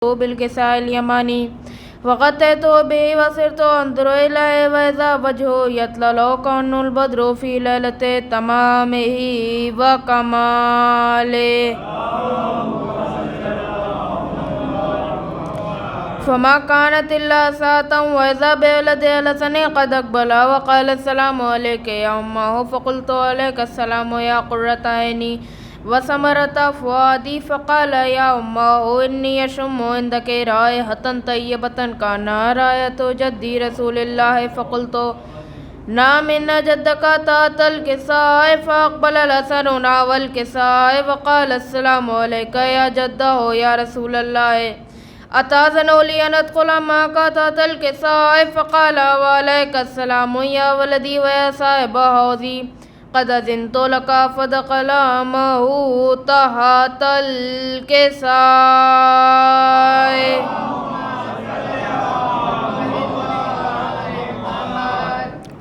بالكساء اليماني وغطيت به وصرت أنظر إليه وإذا وجهه يتلألأ كأنه البدر في ليلة تمامه وكماله فما كانت إلا ساعة وإذا بولدي الحسن قد أقبل وقال السلام عليك يا أمه فقلت عليك السلام يا قرة عيني وثمرة فؤادي فقال يا أمه إني أشم عندك رائحة طيبة كأنها رائحة جدي رسول الله فقلت نعم إن جدك تحت الكساء فأقبل الحسن نحو الكساء وقال السلام عليك يا جده يا رسول الله أتأذن لي أن أدخل معك تحت الكساء فقال وعليك السلام يا ولدي ويا صاحب حوضي قد أذنت لك فدخل معه تحت الكساء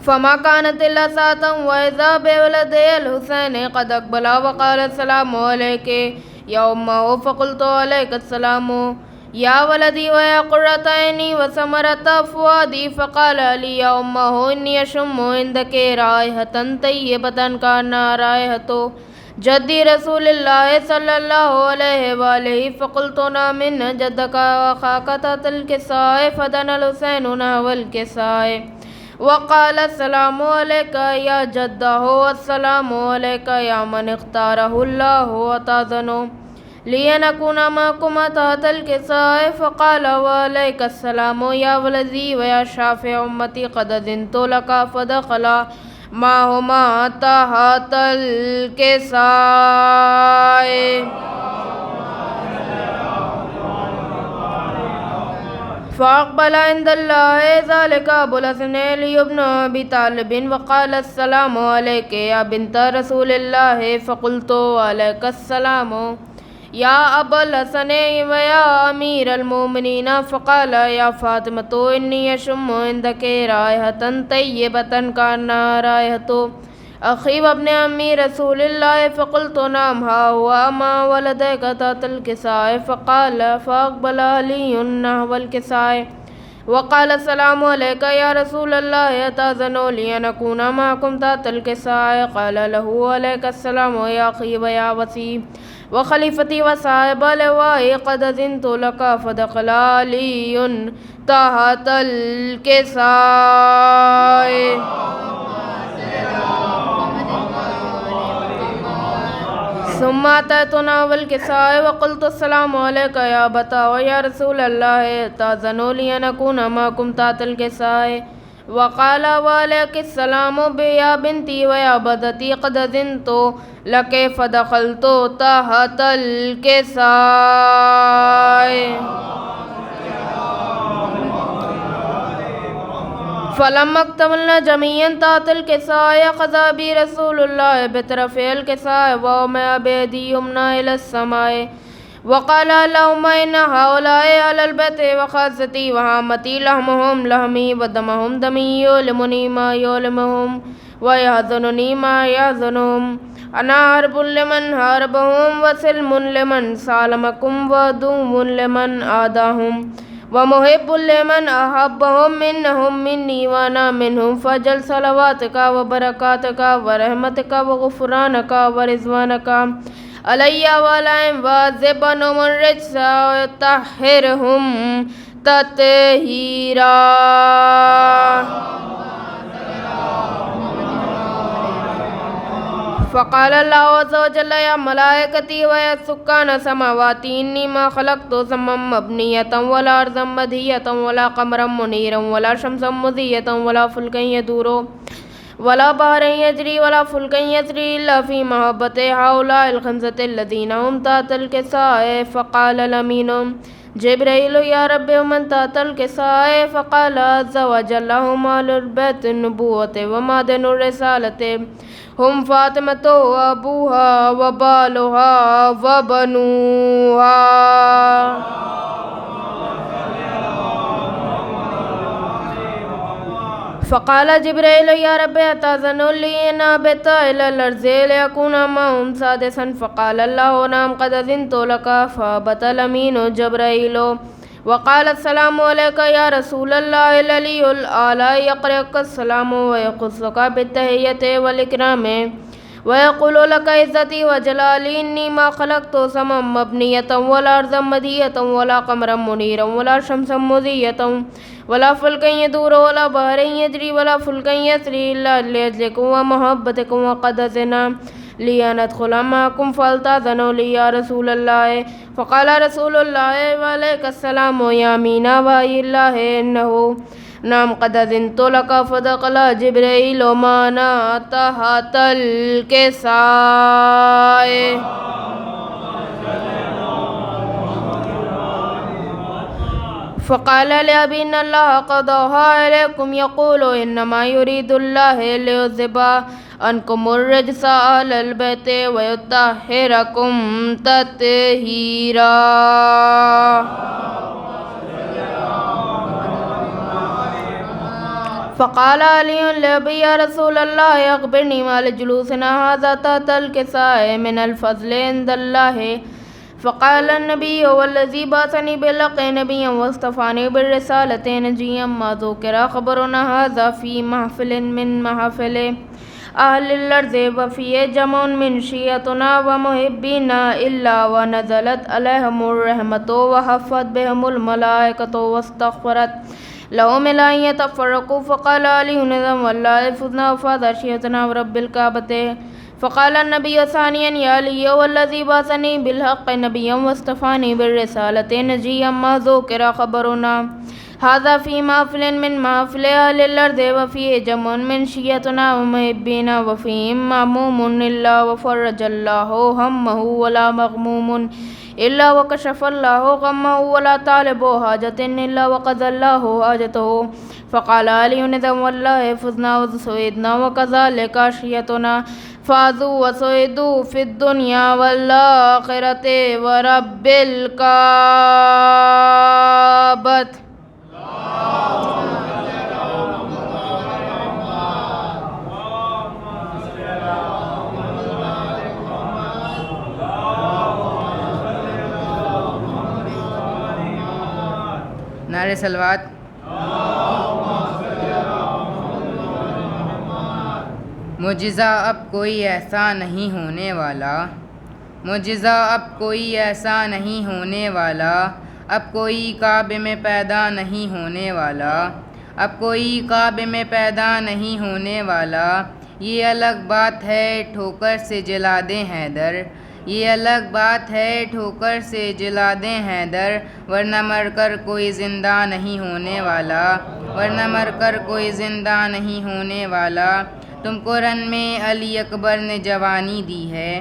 فما كانت إلا ساعة وإذا بولدي الحسين قد أقبل وقال السلام عليك يا أمه فقلت عليك السلام يا ولدي ويا قرة عيني وثمرة فؤادي فقال لي يا أمه إني أشم عندك رائحة طيبة كأنها رائحة جدي رسول الله صلى الله عليه وآله فقلت نعم إن جدك وأخاك تحت الكساء فدنا الحسين نحو الكساء وقال السلام عليك يا جده والسلام عليك يا من اختاره الله وتأذنوا لي أن أكون معكم تحت الكساء فقال وعليك السلام يا ولدي ويا شافع أمتي قد أذنت لك فدخل معهما تحت الكساء فأقبل عند الله ذلك أبو الحسن علي بن أبي طالب وقال السلام عليك يا بنت رسول الله فقلت وعليك السلام يا أبا الحسن ويا أمير المؤمنين فقال يا فاطمة إني أشم عندك رائحة طيبة كأنها رائحة أخي وابن أمي رسول الله فقلت نعم ها هو ما ولدك تحت الكساء فقال فأقبل علي نحو الكساء وقال السلام عليك يا رسول الله أتأذن لي أن أكون معكم تحت الكساء قال له عليك السلام يا أخي ويا وصي وخليفتي وصاحب لواء قد أذنت لك فدخل علي تحت الكساء ثم أتيت نحو الكساء وقلت السلام عليك يا أبتا ويا رسول الله تأذن لي أن أكون معكم تحت الكساء وقال وعليك السلام يا بنتي ويا بدتي قد أذنت لك فدخلت تحت الكساء فلما اكتملنا جميعا تحت الكساء أخذ بي رسول الله بطرفي الكساء ووضع بيدي يمنى إلى السماء وقال اللهم إن هؤلاء أهل البيت وخاصتي وعامتي لحمهم لحمي ودمهم دمي يؤلمني ما يؤلمهم ويحزنني ما يحزنهم أنا حرب لمن حاربهم وسلم لمن سالمكم وعدو لمن عاداهم ومحب لمن أحبهم منهم مني وأنا منهم فجل صلواتك وبركاتك ورحمتك وغفرانك ورضوانك علي وعليهم وعذب عنهم الرجس وطهرهم تطهيرا فقال الله عز وجل يا ملائكتي ويا سكان سماواتي إني ما خلقت سما مبنية ولا أرضا مدهية ولا قمرا منيرا ولا شمسا مضية ولا فلكا يدور ولا بحرا يجري ولا فلكا يجري إلا في محبة هؤلاء الخمسة الذين هم تحت الكساء فقال الأمين جبريل يا رب ومن تحت الكساء فقال عز وجل هم أهل البيت النبوة ومعدن الرسالة هم فاطمة وأبوها وبالها وبنوها فقال جبريل يا رب أتأذن لي أن أهبط إلى الأرض لأكون معهم سادسا فقال الله نعم قد أذنت لك فهبط الأمين جبريل وقال السلام عليك يا رسول الله العلي الأعلى يقرأك السلام ويخصك بالتحية والإكرام ويقول لك عزتي وجلالي إني ما خلقت سما مبنية ولا أرضا مدية ولا قمرا منيرا ولا شمسا مضية ولا فلكا يدور ولا بحر يجري ولا فلكا يسري إلا لأجلكم ومحبتكم وقد أذن لي أن أدخل معكم فلتأذنوا لي يا رسول الله فقال رسول الله وعليك السلام يا أمين وحي الله إنه نعم قد أذنت لك فدخل جبريل معنا تحت الكساء فقال لأبي إن الله قضاها عليكم يقول إنما يريد الله ليذهب عنكم الرجس أهل البيت ويطهركم تطهيرا. فقال علي لأبي يا رسول الله أخبرني ما لجلوسنا هذا تحت الكساء من الفضل عند الله. فقال النبي والذي بعثني بالحق نبيا واصطفاني بالرسالة نجيا ما ذكر خبرنا هذا في محفل من محافل أهل الأرض وفيه جمع من شيعتنا ومحبينا إلا ونزلت عليهم الرحمة وحفت بهم الملائكة واستغفرت لهم إلى أن يتفرقوا. فقال علي نظم والله فزنا وفاز شيعتنا ورب الكعبة. فقال النبي ثانيا يا علي والذي بعثني بالحق نبيا واصطفاني بالرسالة نجيا ما ذكر خبرنا هذا في محفل من محافل أهل الأرض وفيه جمع من شيعتنا ومحبينا وفيهم مهموم إلا وفرج الله همه ولا مغموم إلا وكشف الله غمه ولا طالب حاجة إلا وقضى الله حاجته. فقال علي نظم والله فزنا وسعدنا وكذلك عشيتنا فازوا وسعدوا في الدنيا والآخرة ورب الكعبة. نعرہ صلوات. معجزہ اب کوئی ایسا نہیں ہونے والا، معجزہ اب کوئی ایسا نہیں ہونے والا، اب کوئی کعبے میں پیدا نہیں ہونے والا، اب کوئی کعبے میں پیدا نہیں ہونے والا. یہ الگ بات ہے ٹھوکر سے جلا دیں حیدر، یہ الگ بات ہے ٹھوکر سے جلا دیں حیدر، ورنہ مر کر کوئی زندہ نہیں ہونے والا، ورنہ مر کر کوئی زندہ نہیں ہونے والا. تم کو رن میں علی اکبر نے جوانی دی ہے،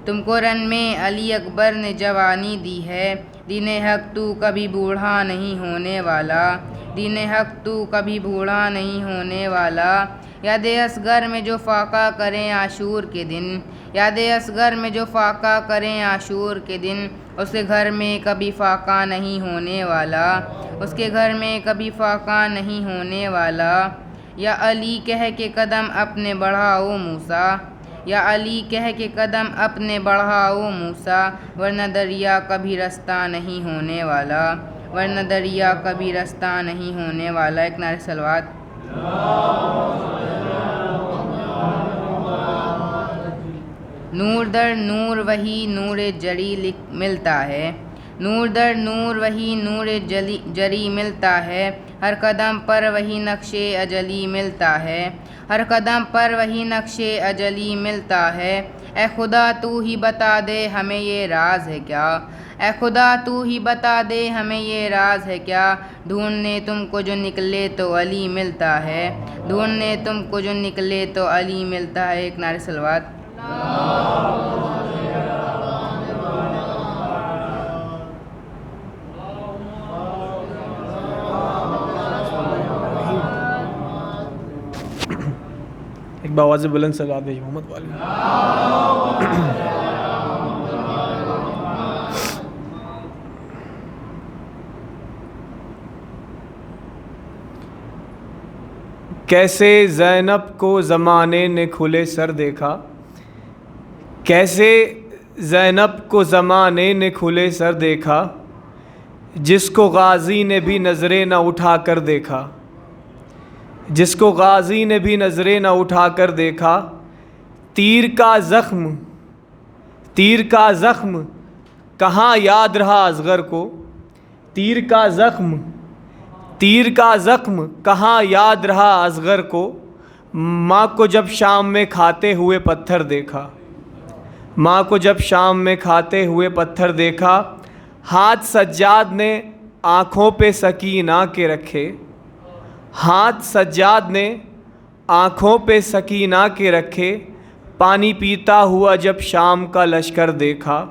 تم کو رن میں علی اکبر نے جوانی دی ہے. دین حق تو کبھی بوڑھا نہیں ہونے والا، دین حق تو کبھی بوڑھا نہیں ہونے والا. یاد اصغر میں جو فاقہ کریں عاشور کے دن، یاد اصغر میں جو فاقہ کریں عاشور کے دن، اس کے گھر میں کبھی فاقہ نہیں ہونے والا، اس کے گھر میں کبھی فاقہ نہیں ہونے والا. یا علی کہہ کے قدم اپنے بڑھاؤ موسیٰ، یا علی کہہ کے قدم اپنے بڑھاؤ موسیٰ، ورنہ دریا کبھی رستہ نہیں ہونے والا، ورنہ دریا کبھی رستہ نہیں ہونے والا. ایک نعرہ صلوات. نور در نور وہی نور جری ملتا ہے، نور در نور وہی نور جری ملتا ہے. ہر قدم پر وہی نقش اجلی ملتا ہے، ہر قدم پر وہی نقش اجلی ملتا ہے. اے خدا تو ہی بتا دے ہمیں یہ راز ہے کیا، اے خدا تو ہی بتا دے ہمیں یہ راز ہے کیا. ڈھونڈنے تم کو جو نکلے تو علی ملتا ہے، ڈھونڈنے تم کو جو نکلے تو علی ملتا ہے. ایک نعرہ صلوات. ایک بآواز بلند صلوات بھیجو محمد والی. کیسے زینب کو زمانے نے کھلے سر دیکھا، کیسے زینب کو زمانے نے کھلے سر دیکھا، جس کو غازی نے بھی نظریں نہ اٹھا کر دیکھا، جس کو غازی نے بھی نظریں نہ اٹھا کر دیکھا۔ تیر کا زخم کہاں یاد رہا اصغر کو، تیر کا زخم کہاں یاد رہا اصغر کو، ماں کو جب شام میں کھاتے ہوئے پتھر دیکھا، ماں کو جب شام میں کھاتے ہوئے پتھر دیکھا۔ ہاتھ سجاد نے آنکھوں پہ سکینہ کے رکھے، ہاتھ سجاد نے آنکھوں پہ سکینہ کے رکھے، پانی پیتا ہوا جب شام کا لشکر دیکھا،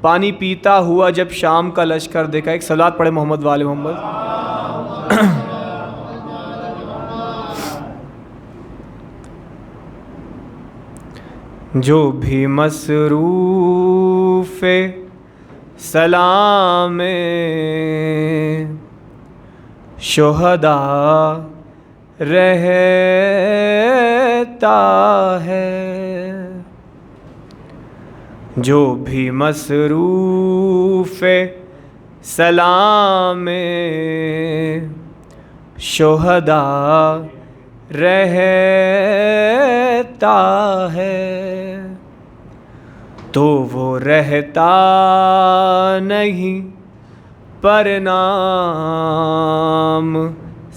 پانی پیتا ہوا جب شام کا لشکر دیکھا۔ ایک صلوات پڑھے محمد وآل محمد۔ جو بھی مصروف سلام شہداء رہتا ہے، جو بھی مصروف سلام شہداء رہتا ہے، تو وہ رہتا نہیں پر نام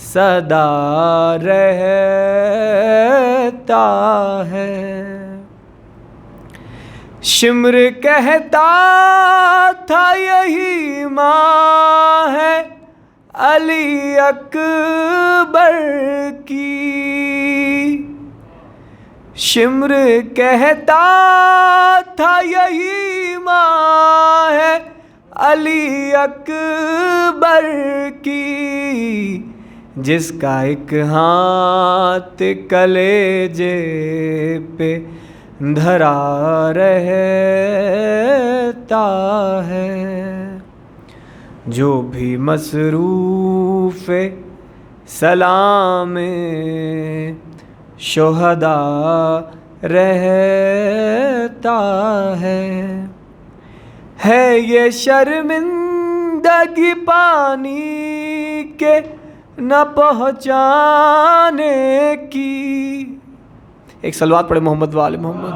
سدا رہتا ہے۔ شمر کہتا تھا یہی ماں ہے علی اکبر کی، شمر کہتا تھا یہی ماں ہے علی اکبر کی، جس کا ایک ہاتھ کلیجے پہ دھرا رہتا ہے، جو بھی مصروف سلام شہداء رہتا ہے۔ یہ شرمندگی پانی کے نہ پہنچانے کی۔ ایک صلوات پڑھے محمد وآل محمد۔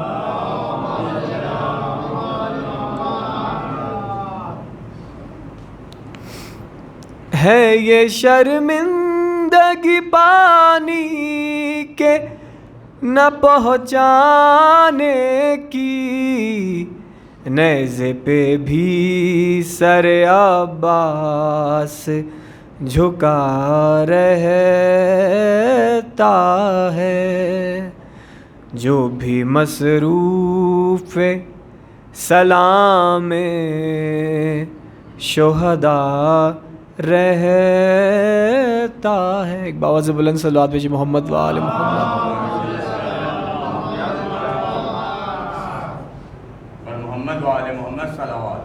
ہے یہ شرمندگی پانی کے نہ پہنچانے کی، نیزے پہ بھی سر عباس جھکا رہتا ہے، جو بھی مصروف سلام شہداء رہتا ہے۔ ایک باواز بلند صلوات بھیجیے محمد وآل محمد۔ محمد وآل محمد صلوات۔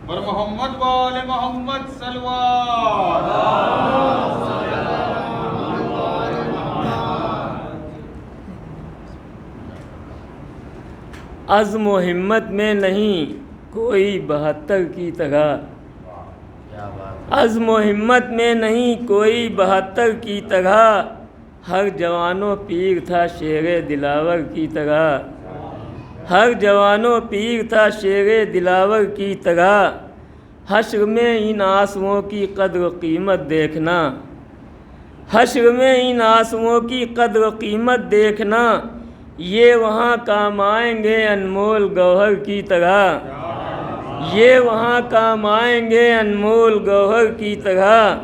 محمد وآل محمد صلوات۔ عزم و ہمت میں نہیں کوئی 72 کی طرح، عزم و ہمت میں نہیں کوئی 72 کی طرح، ہر جوان و پیر تھا شیر دلاور کی طرح، ہر جوان و پیر تھا شیر دلاور کی طرح، حشر میں ان آنسوؤں کی قدر و قیمت دیکھنا، حشر میں ان آنسوؤں کی قدر و قیمت دیکھنا، یہ وہاں کام آئیں گے انمول گوہر کی طرح، یہ وہاں کام آئیں گے انمول گوہر کی طرح۔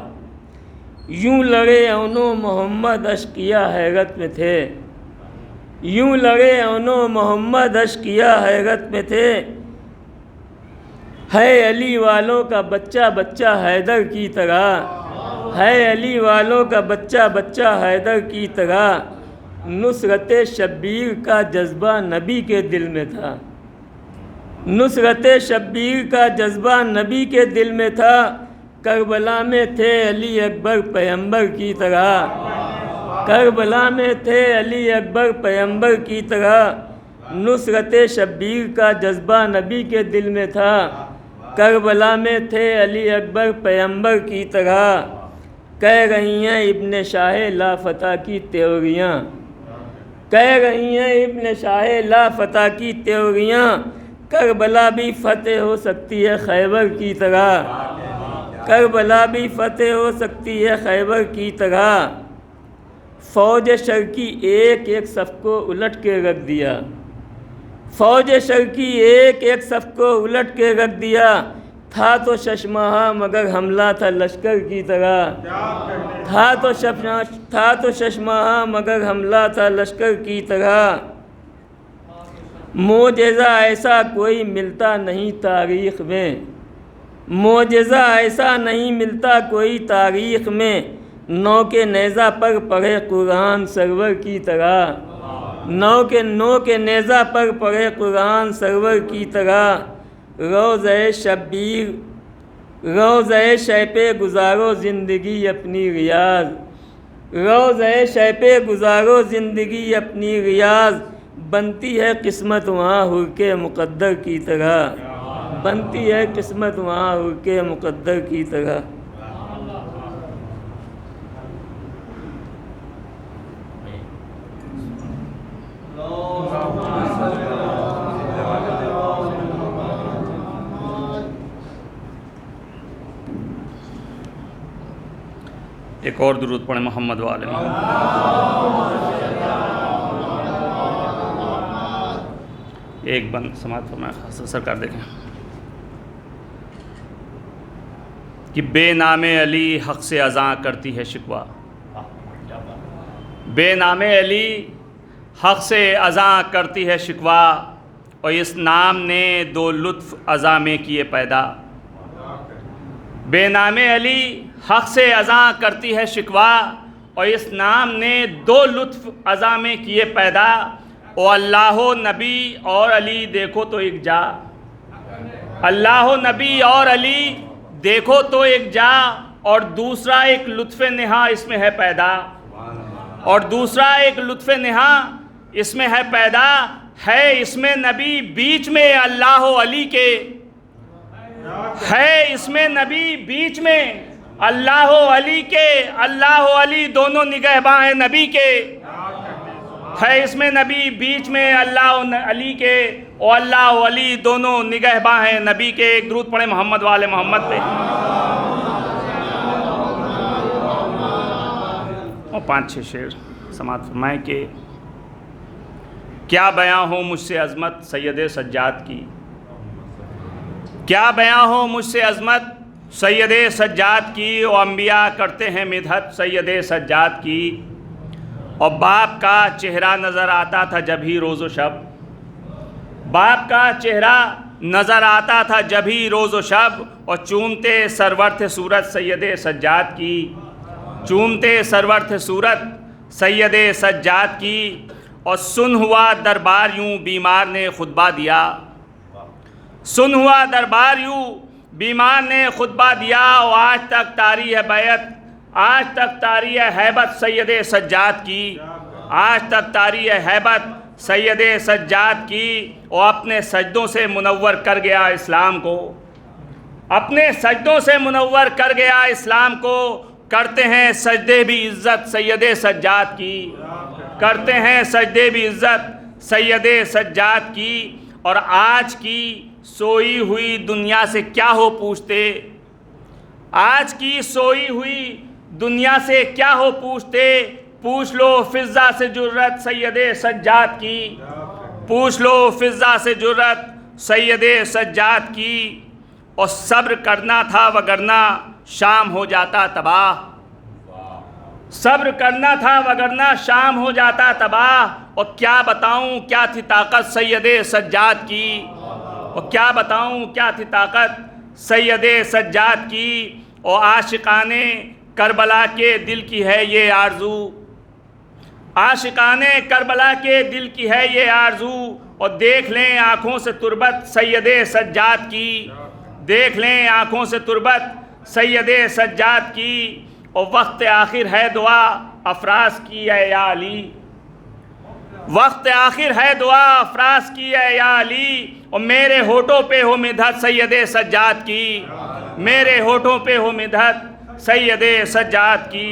یوں لڑے اونو محمد اشقیا حیرت میں تھے، یوں لڑے اونو محمد اشقیا حیرت میں تھے، ہے علی والوں کا بچہ بچہ حیدر کی طرح، ہے علی والوں کا بچہ بچہ حیدر کی طرح، نصرت شبیر کا جذبہ نبی کے دل میں تھا، نصرت شبیر کا جذبہ نبی کے دل میں تھا، کربلا میں تھے علی اکبر پیغمبر کی طرح، کربلا میں تھے علی اکبر پیغمبر کی طرح، نصرت شبیر کا جذبہ نبی کے دل میں تھا، کربلا میں تھے علی اکبر پیغمبر کی طرح۔ کہہ رہی ہیں ابن شاہ لا فتح کی تیوریاں، کہہ رہی ہیں ابن شاہ لا فتح کی تیوریاں، کربلا بھی فتح ہو سکتی ہے خیبر کی طرح، کربلا بھی فتح ہو سکتی ہے خیبر کی طرح۔ فوج شر کی ایک ایک صف کو الٹ کے رکھ دیا، فوج شر کی ایک ایک صف کو الٹ کے رکھ دیا، تھا تو ششماہا مگر حملہ تھا لشکر کی طرح، تھا تو ششماہا مگر حملہ تھا لشکر کی طرح۔ معجزہ ایسا کوئی ملتا نہیں تاریخ میں، معجزہ ایسا نہیں ملتا کوئی تاریخ میں، نو کے نیزہ پر پڑھے قرآن سرور کی طرح، نو کے نیزہ پر پڑھے قرآن سرور کی طرح۔ روضۂ شبیر، روضۂ شہ پہ گزارو زندگی اپنی ریاض، روضۂ شہ پہ گزارو زندگی اپنی ریاض، بنتی ہے قسمت وہاں حر کے مقدر کی طرح، بنتی ہے قسمت وہاں حر کے مقدر کی طرح۔ ایک اور درود پڑھیں محمد والے محمد۔ ایک بند سماعت فرمائیں، سرکار دیکھیں کہ بے نام علی حق سے اذاں کرتی ہے شکوہ، بے نام علی حق سے اذاں کرتی ہے شکوہ، اور اس نام نے دو لطف اذاں میں کیے پیدا، بے نام علی حق سے اذاں کرتی ہے شکوہ، اور اس نام نے دو لطف اذاں میں کیے پیدا، او اللہ و نبی اور علی دیکھو تو ایک جا، اللہ و نبی اور علی دیکھو تو ایک جا، اور دوسرا ایک لطف نہا اس میں ہے پیدا، اور دوسرا ایک لطف نہا اس میں ہے پیدا، ہے اس میں نبی بیچ میں اللہ و علی کے، ہے اس میں نبی بیچ میں اللہ و علی کے، اللہ و علی دونوں نگہباں ہیں نبی کے، ہے اس میں نبی بیچ میں اللہ و علی کے، اور اللہ و علی دونوں نگہباں ہیں نبی کے۔ ایک درود پڑھیں محمد والے محمد پہ، اور 5-6 شعر سماعت فرمائیں کہ کیا بیاں ہو مجھ سے عظمت سید سجاد کی، کیا بیاں ہو مجھ سے عظمت سید سجاد کی، اور انبیاء کرتے ہیں مدحت سید سجاد کی، اور باپ کا چہرہ نظر آتا تھا جب ہی روز و شب، باپ کا چہرہ نظر آتا تھا جب ہی روز و شب، اور چومتے سرور تھے صورت سید سجاد کی، چومتے سرور تھے صورت سید سجاد کی، اور سن ہوا دربار یوں بیمار نے خطبہ دیا، سن ہوا دربار یوں بیمار نے خطبہ دیا، اور آج تک طاری ہے بیعت، آج تک طاری ہے ہیبت سید سجاد کی، آج تک طاری ہے ہیبت سید سجاد کی، اور اپنے سجدوں سے منور کر گیا اسلام کو، اپنے سجدوں سے منور کر گیا اسلام کو، کرتے ہیں سجدے بھی عزت سید سجاد کی، کرتے ہیں سجدے بھی عزت سید سجاد کی، اور آج کی سوئی ہوئی دنیا سے کیا ہو پوچھتے، آج کی سوئی ہوئی دنیا سے کیا ہو پوچھتے، پوچھ لو فضا سے جرت سید سجاد کی، پوچھ لو فضا سے جرت سید سجاد کی، اور صبر کرنا تھا وگرنہ شام ہو جاتا تباہ، صبر کرنا تھا وگرنہ شام ہو جاتا تباہ، اور کیا بتاؤں کیا تھی طاقت سید سجاد کی، اور کیا بتاؤں کیا تھی طاقت سید سجاد کی، اور عاشقانے کربلا کے دل کی ہے یہ آرزو، عاشقان کربلا کے دل کی ہے یہ آرزو، اور دیکھ لیں آنکھوں سے تربت سید سجاد کی، دیکھ لیں آنکھوں سے تربت سید سجاد کی، اور وقت آخر ہے دعا افراز کی اے یا علی، وقت آخر ہے دعا افراز کی اے یا علی، اور میرے ہونٹوں پہ ہو مدحت سید سجاد کی، میرے ہونٹوں پہ ہو مدحت سید سجاد کی۔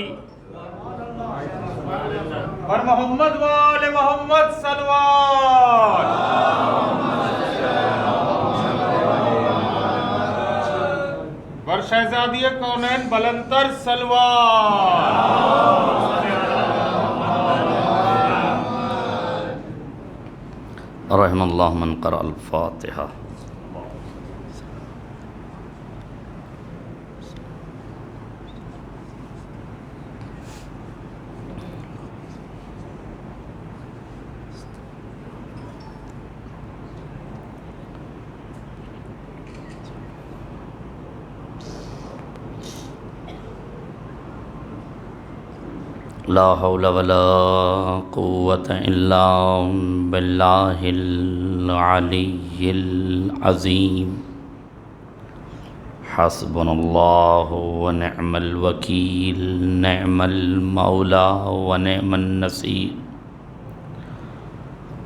بر محمد وآل محمد صلوات۔ بر شہزادی کونین بلندتر صلوات۔ رحم اللہ من قرأ الفاتحہ۔ لا حول ولا قوة الا باللہ العلی العظیم۔ حسبنا اللہ ونعم الوکیل، نعم المولا ونعم النصیر۔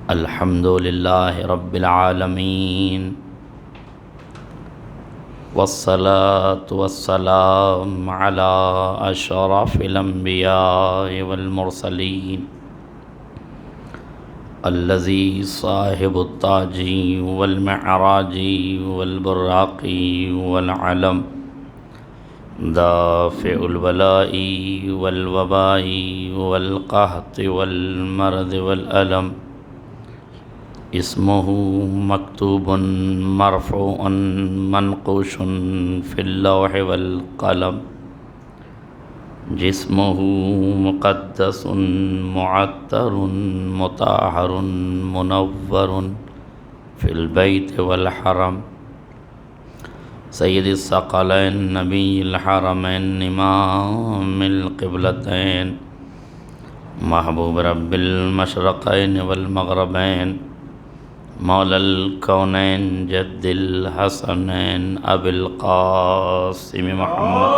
الحمد للہ رب العالمین، والصلاة والسلام على أشرف الأنبياء والمرسلين الذي صاحب التاج والمعراج والبراق والعلم، دافع البلاء والوباء والقحط والمرض والألم، اسمه مكتوب مرفوع منقوش في اللوح والقلم، جسمه مقدس معطر مطهر منور في البيت والحرم، سيد الثقلين نبي الحرمين إمام القبلتين، محبوب رب المشرقين والمغربين، مولا الكونين جد الحسنين أبي القاسم محمد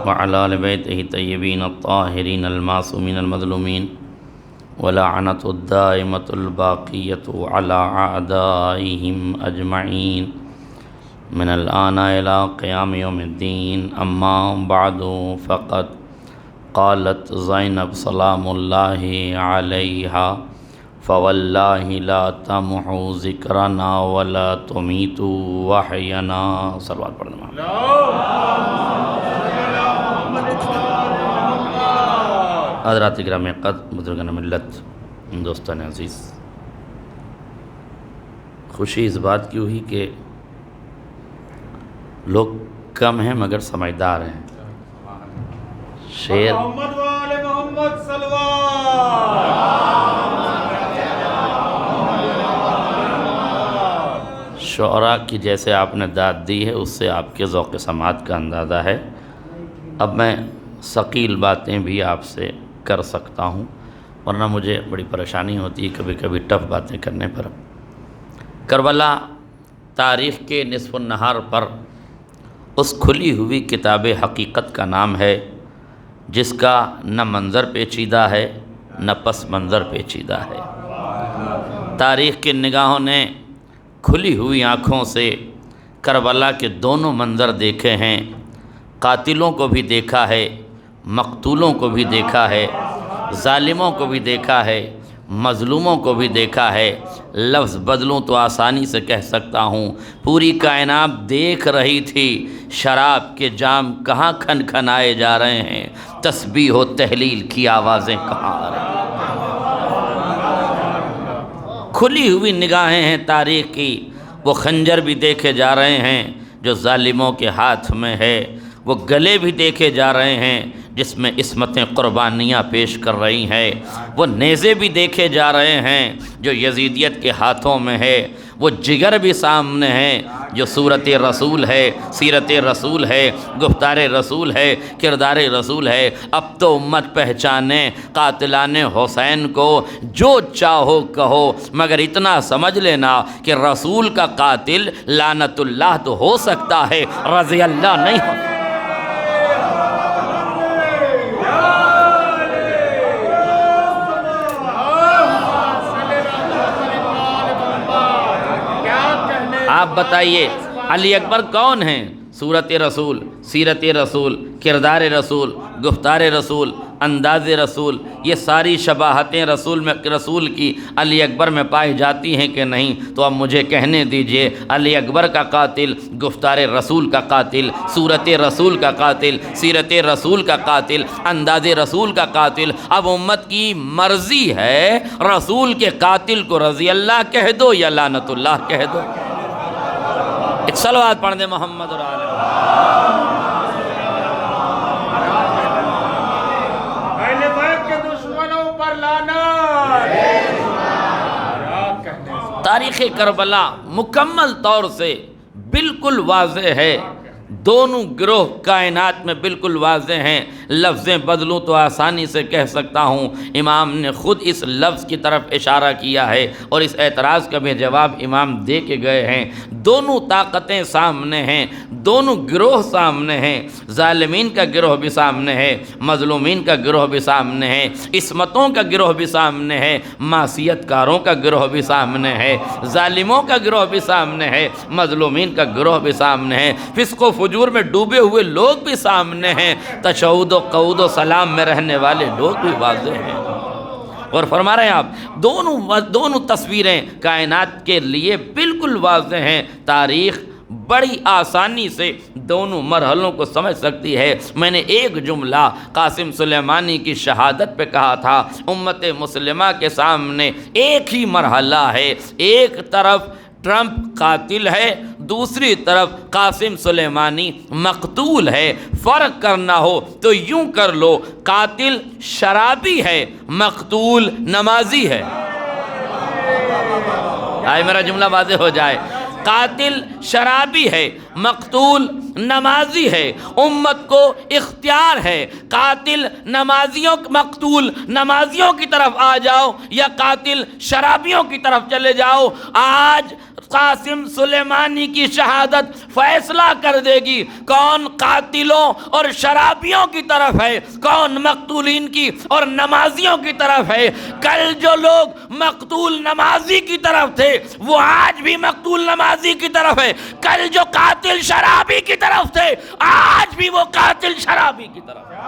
وعلى آل بيته الطيبين الطاهرين المعصومين المظلومين، ولعنة الدائمة الباقية على أعدائهم أجمعين من الآن إلى قيام يوم الدين، أما بعد فقد قالت زینب سلام اللہ علیہا، فواللہ لا تمحو ذکرنا ولا تمیتوا وحینا۔ صلوات پڑھنا۔ حضرات کرام قدر، بزرگان ملت، دوستان عزیز، خوشی اس بات کی ہوئی کہ لوگ کم ہیں مگر سمجھدار ہیں۔ شعر محمد وآل محمد صلوات۔ شعراء کی جیسے آپ نے داد دی ہے، اس سے آپ کے ذوق سماعت کا اندازہ ہے۔ اب میں ثقیل باتیں بھی آپ سے کر سکتا ہوں، ورنہ مجھے بڑی پریشانی ہوتی ہے کبھی کبھی ٹف باتیں کرنے پر۔ کربلا تاریخ کے نصف النہار پر اس کھلی ہوئی کتاب حقیقت کا نام ہے، جس کا نہ منظر پیچیدہ ہے نہ پس منظر پیچیدہ ہے۔ تاریخ کی نگاہوں نے کھلی ہوئی آنکھوں سے کربلا کے دونوں منظر دیکھے ہیں، قاتلوں کو بھی دیکھا ہے، مقتولوں کو بھی دیکھا ہے، ظالموں کو بھی دیکھا ہے، مظلوموں کو بھی دیکھا ہے۔ لفظ بدلوں تو آسانی سے کہہ سکتا ہوں، پوری کائنات دیکھ رہی تھی شراب کے جام کہاں کھن کھنائے جا رہے ہیں، تسبیح و تہلیل کی آوازیں کہاں آ رہی ہیں۔ کھلی ہوئی نگاہیں ہیں تاریخ کی، وہ خنجر بھی دیکھے جا رہے ہیں جو ظالموں کے ہاتھ میں ہے، وہ گلے بھی دیکھے جا رہے ہیں جس میں عصمتیں قربانیاں پیش کر رہی ہیں، وہ نیزے بھی دیکھے جا رہے ہیں جو یزیدیت کے ہاتھوں میں ہے، وہ جگر بھی سامنے ہے جو صورت رسول ہے، سیرت رسول ہے، گفتار رسول ہے، کردار رسول ہے۔ اب تو امت پہچانے قاتلان حسین کو، جو چاہو کہو، مگر اتنا سمجھ لینا کہ رسول کا قاتل لعنت اللہ تو ہو سکتا ہے، رضی اللہ نہیں ہو۔ آپ بتائیے علی اکبر کون ہیں؟ صورت رسول، سیرت رسول، کردار رسول، گفتار رسول، انداز رسول، یہ ساری شباہتیں رسول کی علی اکبر میں پائی جاتی ہیں کہ نہیں؟ تو اب مجھے کہنے دیجئے، علی اکبر کا قاتل، گفتار رسول کا قاتل، صورت رسول کا قاتل، سیرت رسول کا قاتل، انداز رسول کا قاتل۔ اب امت کی مرضی ہے، رسول کے قاتل کو رضی اللہ کہہ دو یا لعنت اللہ کہہ دو۔ ایک صلوات پڑھ دیں محمد اور آل اہل بیت کے دشمنوں پر لعنت۔ تاریخ کربلا مکمل طور سے بالکل واضح ہے، دونوں گروہ کائنات میں بالکل واضح ہیں۔ لفظیں بدلوں تو آسانی سے کہہ سکتا ہوں، امام نے خود اس لفظ کی طرف اشارہ کیا ہے اور اس اعتراض کا بھی جواب امام دے کے گئے ہیں۔ دونوں طاقتیں سامنے ہیں، دونوں گروہ سامنے ہیں، ظالمین کا گروہ بھی سامنے ہے، مظلومین کا گروہ بھی سامنے ہے، عصمتوں کا گروہ بھی سامنے ہے، معصیت کاروں کا گروہ بھی سامنے ہے، ظالموں کا گروہ بھی سامنے ہے، مظلومین کا گروہ بھی سامنے ہے، فسق و فجور میں ڈوبے ہوئے لوگ بھی سامنے ہیں، تشہد و قعود و سلام میں رہنے والے لوگ بھی واضح ہیں۔ اور فرما رہے ہیں آپ دونوں تصویریں کائنات کے لیے بالکل واضح ہیں۔ تاریخ بڑی آسانی سے دونوں مرحلوں کو سمجھ سکتی ہے۔ میں نے ایک جملہ قاسم سلیمانی کی شہادت پہ کہا تھا، امت مسلمہ کے سامنے ایک ہی مرحلہ ہے، ایک طرف ٹرمپ قاتل ہے، دوسری طرف قاسم سلیمانی مقتول ہے۔ فرق کرنا ہو تو یوں کر لو، قاتل شرابی ہے، مقتول نمازی ہے۔ آئے میرا جملہ واضح ہو جائے، قاتل شرابی ہے، مقتول نمازی ہے۔ امت کو اختیار ہے، قاتل مقتول نمازیوں کی طرف آ جاؤ یا قاتل شرابیوں کی طرف چلے جاؤ۔ آج قاسم سلیمانی کی شہادت فیصلہ کر دے گی کون قاتلوں اور شرابیوں کی طرف ہے، کون مقتولین کی اور نمازیوں کی طرف ہے۔ کل جو لوگ مقتول نمازی کی طرف تھے وہ آج بھی مقتول نمازی کی طرف ہے، کل جو قاتل شرابی کی طرف تھے آج بھی وہ قاتل شرابی کی طرف ہے۔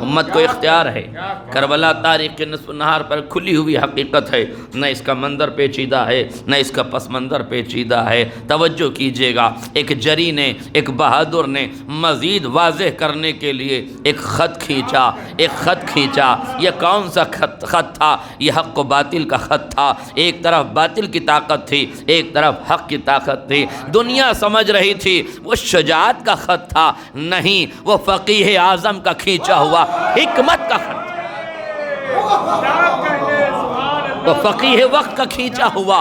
امت کو اختیار ہے۔ کربلا تاریخ کے نصف نہار پر کھلی ہوئی حقیقت ہے، نہ اس کا منظر پیچیدہ ہے نہ اس کا پس منظر پیچیدہ ہے۔ توجہ کیجئے گا، ایک جری نے، ایک بہادر نے مزید واضح کرنے کے لیے ایک خط کھینچا۔ یہ کون سا خط تھا؟ یہ حق و باطل کا خط تھا۔ ایک طرف باطل کی طاقت تھی، ایک طرف حق کی طاقت تھی۔ دنیا سمجھ رہی تھی وہ شجاعت کا خط تھا، نہیں، وہ فقیہ اعظم کا کھینچا ہوا حکمت کا خط تھا، وہ فقیہ وقت کا کھینچا ہوا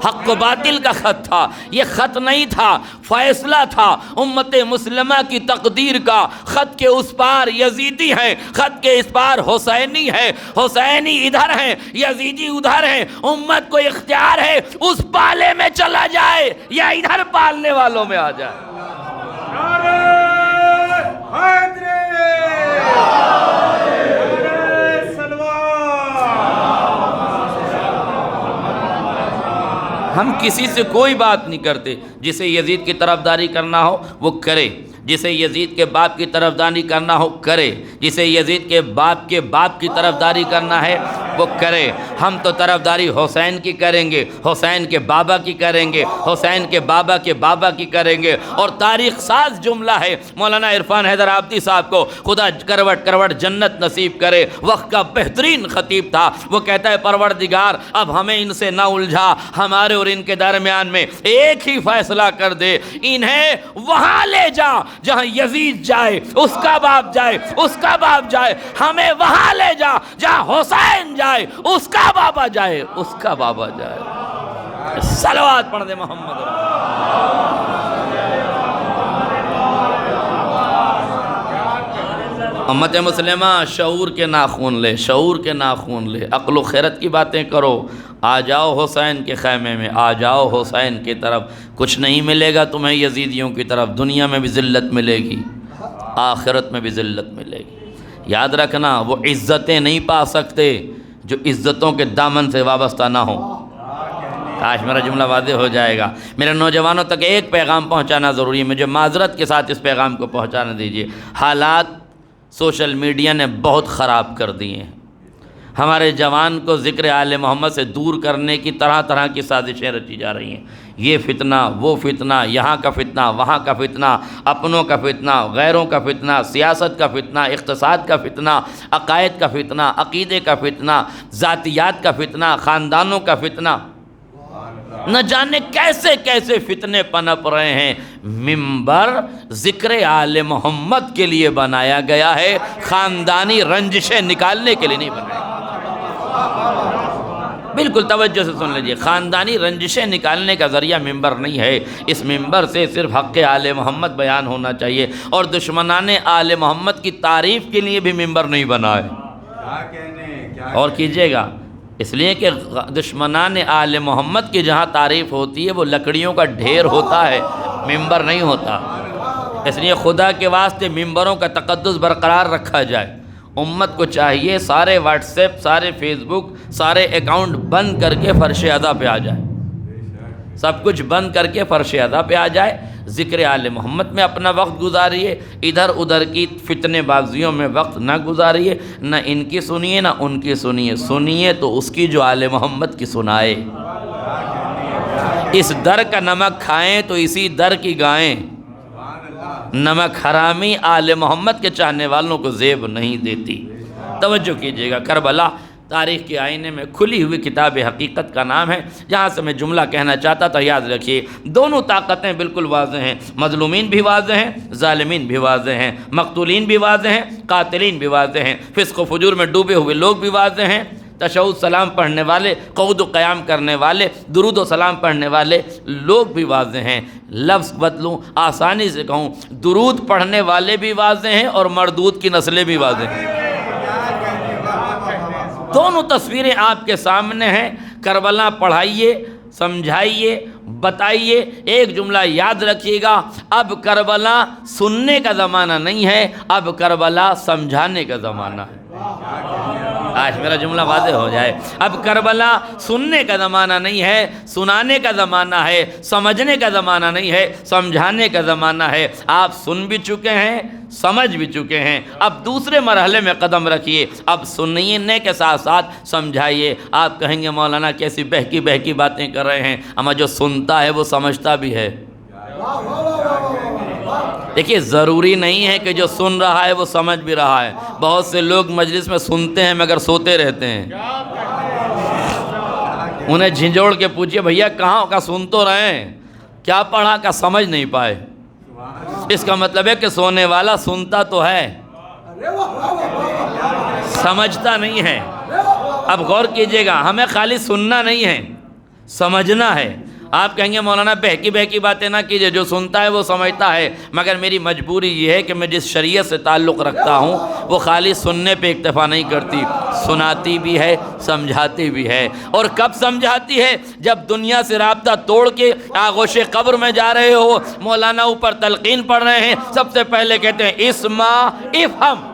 حق و باطل کا خط تھا۔ یہ خط نہیں تھا، فیصلہ تھا امت مسلمہ کی تقدیر کا۔ خط کے اس پار یزیدی ہیں، خط کے اس پار حسینی ہے، حسینی ادھر ہیں، یزیدی ادھر ہیں۔ امت کو اختیار ہے اس پالے میں چلا جائے یا ادھر پالنے والوں میں آ جائے۔ ہم کسی سے کوئی بات نہیں کرتے، جسے یزید کی طرفداری کرنا ہو وہ کرے، جسے یزید کے باپ کی طرفداری کرنا ہو کرے، جسے یزید کے باپ کی طرفداری کرنا ہے وہ کرے. ہم تو طرفداری حسین کی کریں گے, حسین کے بابا کی کریں گے, حسین کے بابا کی کریں گے. اور تاریخ ساز جملہ ہے مولانا عرفان حیدر عابدی صاحب کو خدا کروٹ کروٹ جنت نصیب کرے. وقت کا بہترین خطیب تھا. وہ کہتا ہے پروردگار اب ہمیں ان سے نہ الجھا, ہمارے اور ان کے درمیان میں ایک ہی فیصلہ کر دے, انہیں وہاں لے جا جہاں یزید جائے, اس کا باپ جائے, اس کا باپ جائے. ہمیں وہاں لے جا جہاں حسین جائے, اس کا بابا جائے, اس کا بابا جائے. صلوات پڑھ دے محمد. امت مسلمہ شعور کے ناخون لے, شعور کے ناخون لے, عقل و خیرت کی باتیں کرو. آ جاؤ حسین کے خیمے میں, آ جاؤ حسین کی طرف. کچھ نہیں ملے گا تمہیں یزیدیوں کی طرف, دنیا میں بھی ذلت ملے گی, آخرت میں بھی ذلت ملے گی. یاد رکھنا وہ عزتیں نہیں پا سکتے جو عزتوں کے دامن سے وابستہ نہ ہوں. کاش میرا جملہ واضح ہو جائے گا. میرے نوجوانوں تک ایک پیغام پہنچانا ضروری ہے, مجھے معذرت کے ساتھ اس پیغام کو پہنچانا دیجیے. حالات سوشل میڈیا نے بہت خراب کر دیے ہیں. ہمارے جوان کو ذکر آل محمد سے دور کرنے کی طرح طرح کی سازشیں رچی جا رہی ہیں. یہ فتنہ, وہ فتنہ, یہاں کا فتنہ, وہاں کا فتنہ, اپنوں کا فتنہ, غیروں کا فتنہ, سیاست کا فتنہ, اقتصاد کا فتنہ, عقائد کا فتنہ, عقیدے کا فتنہ, ذاتیات کا فتنہ, خاندانوں کا فتنہ. نہ جانے کیسے کیسے فتنے پنپ رہے ہیں. منبر ذکر آل محمد کے لیے بنایا گیا ہے, خاندانی رنجشیں نکالنے کے لیے نہیں بنایا گیا. بالکل توجہ سے سن لیجیے, خاندانی رنجشیں نکالنے کا ذریعہ منبر نہیں ہے. اس منبر سے صرف حق آل محمد بیان ہونا چاہیے, اور دشمنان آل محمد کی تعریف کے لیے بھی منبر نہیں بنا ہے. اور کیجیے گا, اس لیے کہ دشمنان آل محمد کی جہاں تعریف ہوتی ہے وہ لکڑیوں کا ڈھیر ہوتا ہے, منبر نہیں ہوتا. اس لیے خدا کے واسطے منبروں کا تقدس برقرار رکھا جائے. امت کو چاہیے سارے واٹس ایپ, سارے فیس بک, سارے اکاؤنٹ بند کر کے فرش ادا پہ آ جائے. سب کچھ بند کر کے فرش ادا پہ آ جائے. ذکر آل محمد میں اپنا وقت گزاریے, ادھر ادھر کی فتنے بازیوں میں وقت نہ گزاریے. نہ ان کی سنیے نہ ان کی سنیے, سنیے تو اس کی جو آل محمد کی سنائے. اس در کا نمک کھائیں تو اسی در کی گائیں. نمک حرامی آل محمد کے چاہنے والوں کو زیب نہیں دیتی. توجہ کیجیے گا, کربلا تاریخ کے آئینے میں کھلی ہوئی کتاب حقیقت کا نام ہے. جہاں سے میں جملہ کہنا چاہتا تھا, یاد رکھیے دونوں طاقتیں بالکل واضح ہیں. مظلومین بھی واضح ہیں, ظالمین بھی واضح ہیں, مقتولین بھی واضح ہیں, قاتلین بھی واضح ہیں, فسق و فجور میں ڈوبے ہوئے لوگ بھی واضح ہیں, تشہد سلام پڑھنے والے, قعود و قیام کرنے والے, درود و سلام پڑھنے والے لوگ بھی واضح ہیں. لفظ بدلوں, آسانی سے کہوں, درود پڑھنے والے بھی واضح ہیں اور مردود کی نسلیں بھی واضح ہیں. دونوں تصویریں آپ کے سامنے ہیں. کربلا پڑھائیے, سمجھائیے, بتائیے. ایک جملہ یاد رکھیے گا, اب کربلا سننے کا زمانہ نہیں ہے, اب کربلا سمجھانے کا زمانہ ہے. آج میرا جملہ واضح ہو جائے. اب کربلا سننے کا زمانہ نہیں ہے, سنانے کا زمانہ ہے. سمجھنے کا زمانہ نہیں ہے, سمجھانے کا زمانہ ہے. آپ سن بھی چکے ہیں, سمجھ بھی چکے ہیں, اب دوسرے مرحلے میں قدم رکھیے. اب سننے کے ساتھ ساتھ سمجھائیے. آپ کہیں گے مولانا کیسی بہکی بہکی باتیں کر رہے ہیں, اما جو سنتا ہے وہ سمجھتا بھی ہے. دیکھیے ضروری نہیں ہے کہ جو سن رہا ہے وہ سمجھ بھی رہا ہے. بہت سے لوگ مجلس میں سنتے ہیں مگر سوتے رہتے ہیں. انہیں جھنجھوڑ کے پوچھئے بھیا کہاں کا سن تو رہے ہیں, کیا پڑھا کا سمجھ نہیں پائے. اس کا مطلب ہے کہ سونے والا سنتا تو ہے, سمجھتا نہیں ہے. اب غور کیجئے گا, ہمیں خالی سننا نہیں ہے, سمجھنا ہے. آپ کہیں گے مولانا بہکی بہکی باتیں نہ کیجئے, جو سنتا ہے وہ سمجھتا ہے. مگر میری مجبوری یہ ہے کہ میں جس شریعت سے تعلق رکھتا ہوں وہ خالی سننے پہ اکتفا نہیں کرتی, سناتی بھی ہے, سمجھاتی بھی ہے. اور کب سمجھاتی ہے؟ جب دنیا سے رابطہ توڑ کے آغوش قبر میں جا رہے ہو, مولانا اوپر تلقین پڑھ رہے ہیں, سب سے پہلے کہتے ہیں اسما افہم.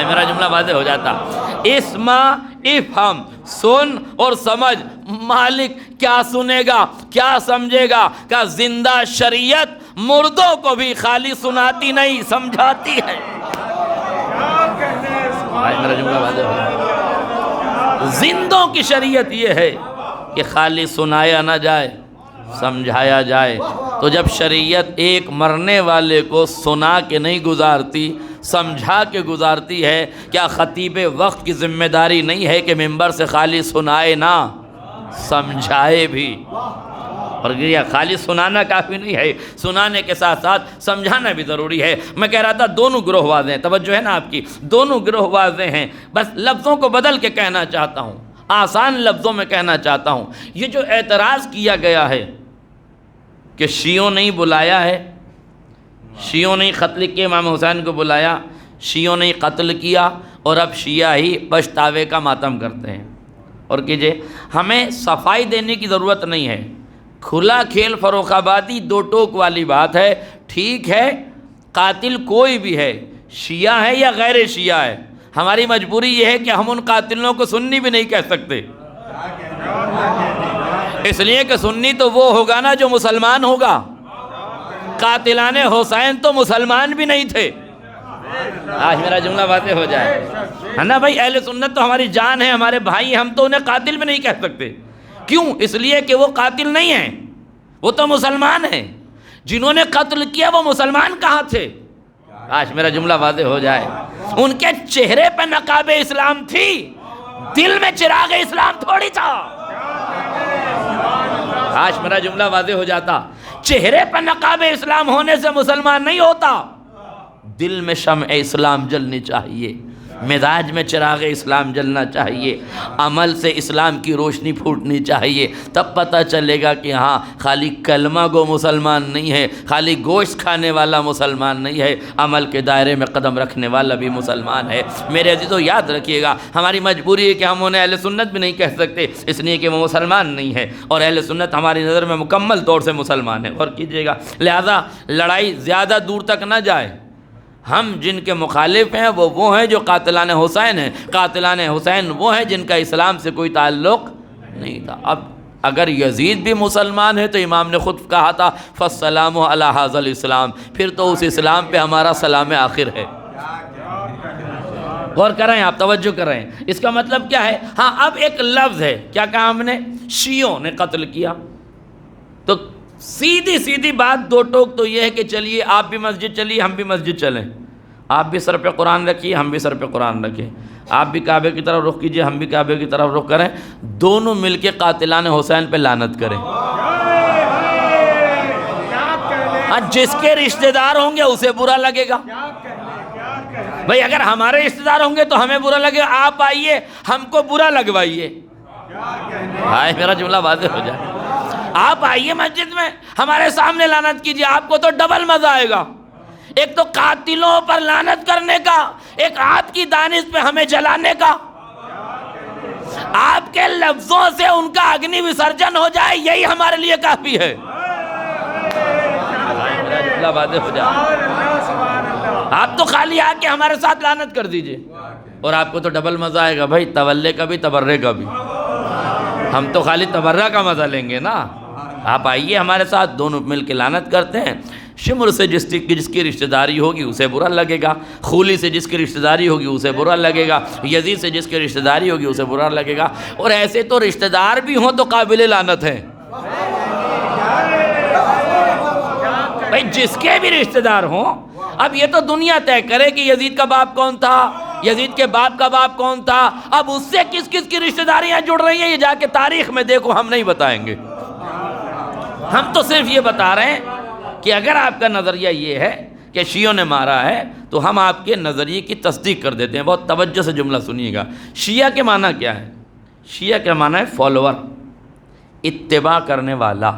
میرا جملہ واضح ہو جاتا. اسما افہم, سن اور سمجھ. مالک کیا سنے گا, کیا سمجھے گا؟ کہ زندہ شریعت مردوں کو بھی خالی سناتی نہیں, سمجھاتی ہے. آج میرا جملہ واضح ہو جائے۔ زندوں کی شریعت یہ ہے کہ خالی سنایا نہ جائے، سمجھایا جائے۔ تو جب شریعت ایک مرنے والے کو سنا کے نہیں گزارتی، سمجھا کے گزارتی ہے، کیا خطیب وقت کی ذمہ داری نہیں ہے کہ ممبر سے خالی سنائے نہ سمجھائے بھی؟ اور یہ خالی سنانا کافی نہیں ہے، سنانے کے ساتھ ساتھ سمجھانا بھی ضروری ہے۔ میں کہہ رہا تھا دونوں گروہ واضح ہیں، توجہ ہے نا آپ کی، دونوں گروہ واضح ہیں، بس لفظوں کو بدل کے کہنا چاہتا ہوں، آسان لفظوں میں کہنا چاہتا ہوں۔ یہ جو اعتراض کیا گیا ہے کہ شیعوں نے بلایا ہے، شیعوں نے خط لکھ کے امام حسین کو بلایا، شیعوں نے قتل کیا، اور اب شیعہ ہی پچھتاوے کا ماتم کرتے ہیں۔ اور کیجئے، ہمیں صفائی دینے کی ضرورت نہیں ہے، کھلا کھیل فروخ آبادی دو ٹوک والی بات ہے۔ ٹھیک ہے، قاتل کوئی بھی ہے، شیعہ ہے یا غیر شیعہ ہے، ہماری مجبوری یہ ہے کہ ہم ان قاتلوں کو سنی بھی نہیں کہہ سکتے، اس لیے کہ سنی تو وہ ہوگا نا جو مسلمان ہوگا۔ قاتلان حسین تو مسلمان بھی نہیں تھے۔ آج میرا جملہ واضح ہو جائے، ہے نا بھائی؟ اہل سنت تو ہماری جان ہے، ہمارے بھائی ہیں، ہم تو انہیں قاتل بھی نہیں کہہ سکتے۔ کیوں؟ اس لیے کہ وہ قاتل نہیں ہیں، وہ تو مسلمان ہیں۔ جنہوں نے قتل کیا وہ مسلمان کہاں تھے؟ آج میرا جملہ واضح ہو جائے، ان کے چہرے پہ نقاب اسلام تھی، دل میں چراغ اسلام تھوڑی تھا۔ آج میرا جملہ واضح ہو جاتا، چہرے پہ نقاب اسلام ہونے سے مسلمان نہیں ہوتا، دل میں شمع اسلام جلنی چاہیے، مزاج میں چراغ اسلام جلنا چاہیے، عمل سے اسلام کی روشنی پھوٹنی چاہیے، تب پتہ چلے گا کہ ہاں خالی کلمہ گو مسلمان نہیں ہے، خالی گوشت کھانے والا مسلمان نہیں ہے، عمل کے دائرے میں قدم رکھنے والا بھی مسلمان ہے۔ میرے عزیزو یاد رکھیے گا، ہماری مجبوری ہے کہ ہم انہیں اہل سنت بھی نہیں کہہ سکتے، اس لیے کہ وہ مسلمان نہیں ہے، اور اہل سنت ہماری نظر میں مکمل طور سے مسلمان ہے۔ اور کیجیے گا، لہذا لڑائی زیادہ دور تک نہ جائے، ہم جن کے مخالف ہیں وہ ہیں جو قاتلان حسین ہیں، قاتلان حسین وہ ہیں جن کا اسلام سے کوئی تعلق نہیں تھا۔ اب اگر یزید بھی مسلمان ہے تو امام نے خود کہا تھا فالسلام علی ھذا الاسلام، پھر تو اس اسلام پہ ہمارا سلام آخر ہے۔ غور کر رہے ہیں آپ، توجہ کر رہے ہیں، اس کا مطلب کیا ہے؟ ہاں اب ایک لفظ ہے، کیا کہا ہم نے؟ شیعوں نے قتل کیا، تو سیدھی بات دو ٹوک تو یہ ہے کہ چلیے آپ بھی مسجد چلیے، ہم بھی مسجد چلیں، آپ بھی سر پہ قرآن رکھیے، ہم بھی سر پہ قرآن رکھیں، آپ بھی کعبے کی طرف رخ کیجئے، ہم بھی کعبے کی طرف رخ کریں، دونوں مل کے قاتلان حسین پہ لعنت کریں۔ جس کے رشتہ دار ہوں گے اسے برا لگے گا، بھئی اگر ہمارے رشتہ دار ہوں گے تو ہمیں برا لگے گا، آپ آئیے ہم کو برا لگوائیے۔ ہائے میرا جملہ واضح ہو جائے، آپ آئیے مسجد میں ہمارے سامنے لعنت کیجئے، آپ کو تو ڈبل مزہ آئے گا، ایک تو قاتلوں پر لعنت کرنے کا، ایک آپ کی دانش پہ ہمیں جلانے کا، آپ کے لفظوں سے ان کا اگنی وسرجن ہو جائے، یہی ہمارے لیے کافی ہے۔ واضح ہو جائے، آپ تو خالی آ کے ہمارے ساتھ لعنت کر دیجئے، اور آپ کو تو ڈبل مزہ آئے گا بھائی، تولے کا بھی تبرے کا بھی، ہم تو خالی تبرہ کا مزہ لیں گے نا، آپ آئیے ہمارے ساتھ، دونوں مل کے لعنت کرتے ہیں۔ شمر سے جس کی رشتہ داری ہوگی اسے برا لگے گا، خولی سے جس کی رشتہ داری ہوگی اسے برا لگے گا، یزید سے جس کی رشتہ داری ہوگی اسے برا لگے گا، اور ایسے تو رشتہ دار بھی ہوں تو قابل لعنت ہیں بھائی، جس کے بھی رشتہ دار ہوں۔ اب یہ تو دنیا طے کرے کہ یزید کا باپ کون تھا، یزید کے باپ کا باپ کون تھا، اب اس سے کس کس کی رشتہ داریاں جڑ رہی ہیں یہ جا کے تاریخ میں دیکھو، ہم نہیں بتائیں گے، ہم تو صرف یہ بتا رہے ہیں کہ اگر آپ کا نظریہ یہ ہے کہ شیعوں نے مارا ہے تو ہم آپ کے نظریے کی تصدیق کر دیتے ہیں۔ بہت توجہ سے جملہ سنیے گا، شیعہ کے معنی کیا ہے؟ شیعہ کا معنی ہے فالوور، اتباع کرنے والا۔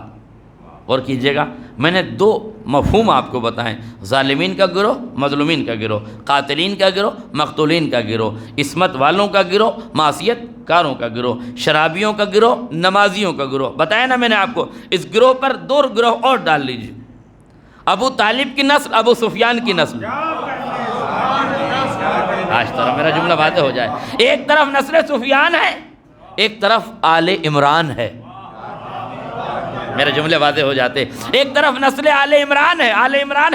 اور کیجئے گا، میں نے دو مفہوم آپ کو بتائیں، ظالمین کا گروہ، مظلومین کا گروہ، قاتلین کا گروہ، مقتولین کا گروہ، عصمت والوں کا گروہ، معصیت کاروں کا گروہ، شرابیوں کا گروہ، نمازیوں کا گروہ۔ بتایا نا میں نے آپ کو، اس گروہ پر دو گروہ اور ڈال لیجیے، ابو طالب کی نسل، ابو سفیان کی نسل۔ آج طرح میرا جملہ واضح ہو جائے، ایک طرف نسل سفیان ہے، ایک طرف آل عمران ہے۔ میرے جملے واضح ہو جاتے. ایک طرف نسل آل عمران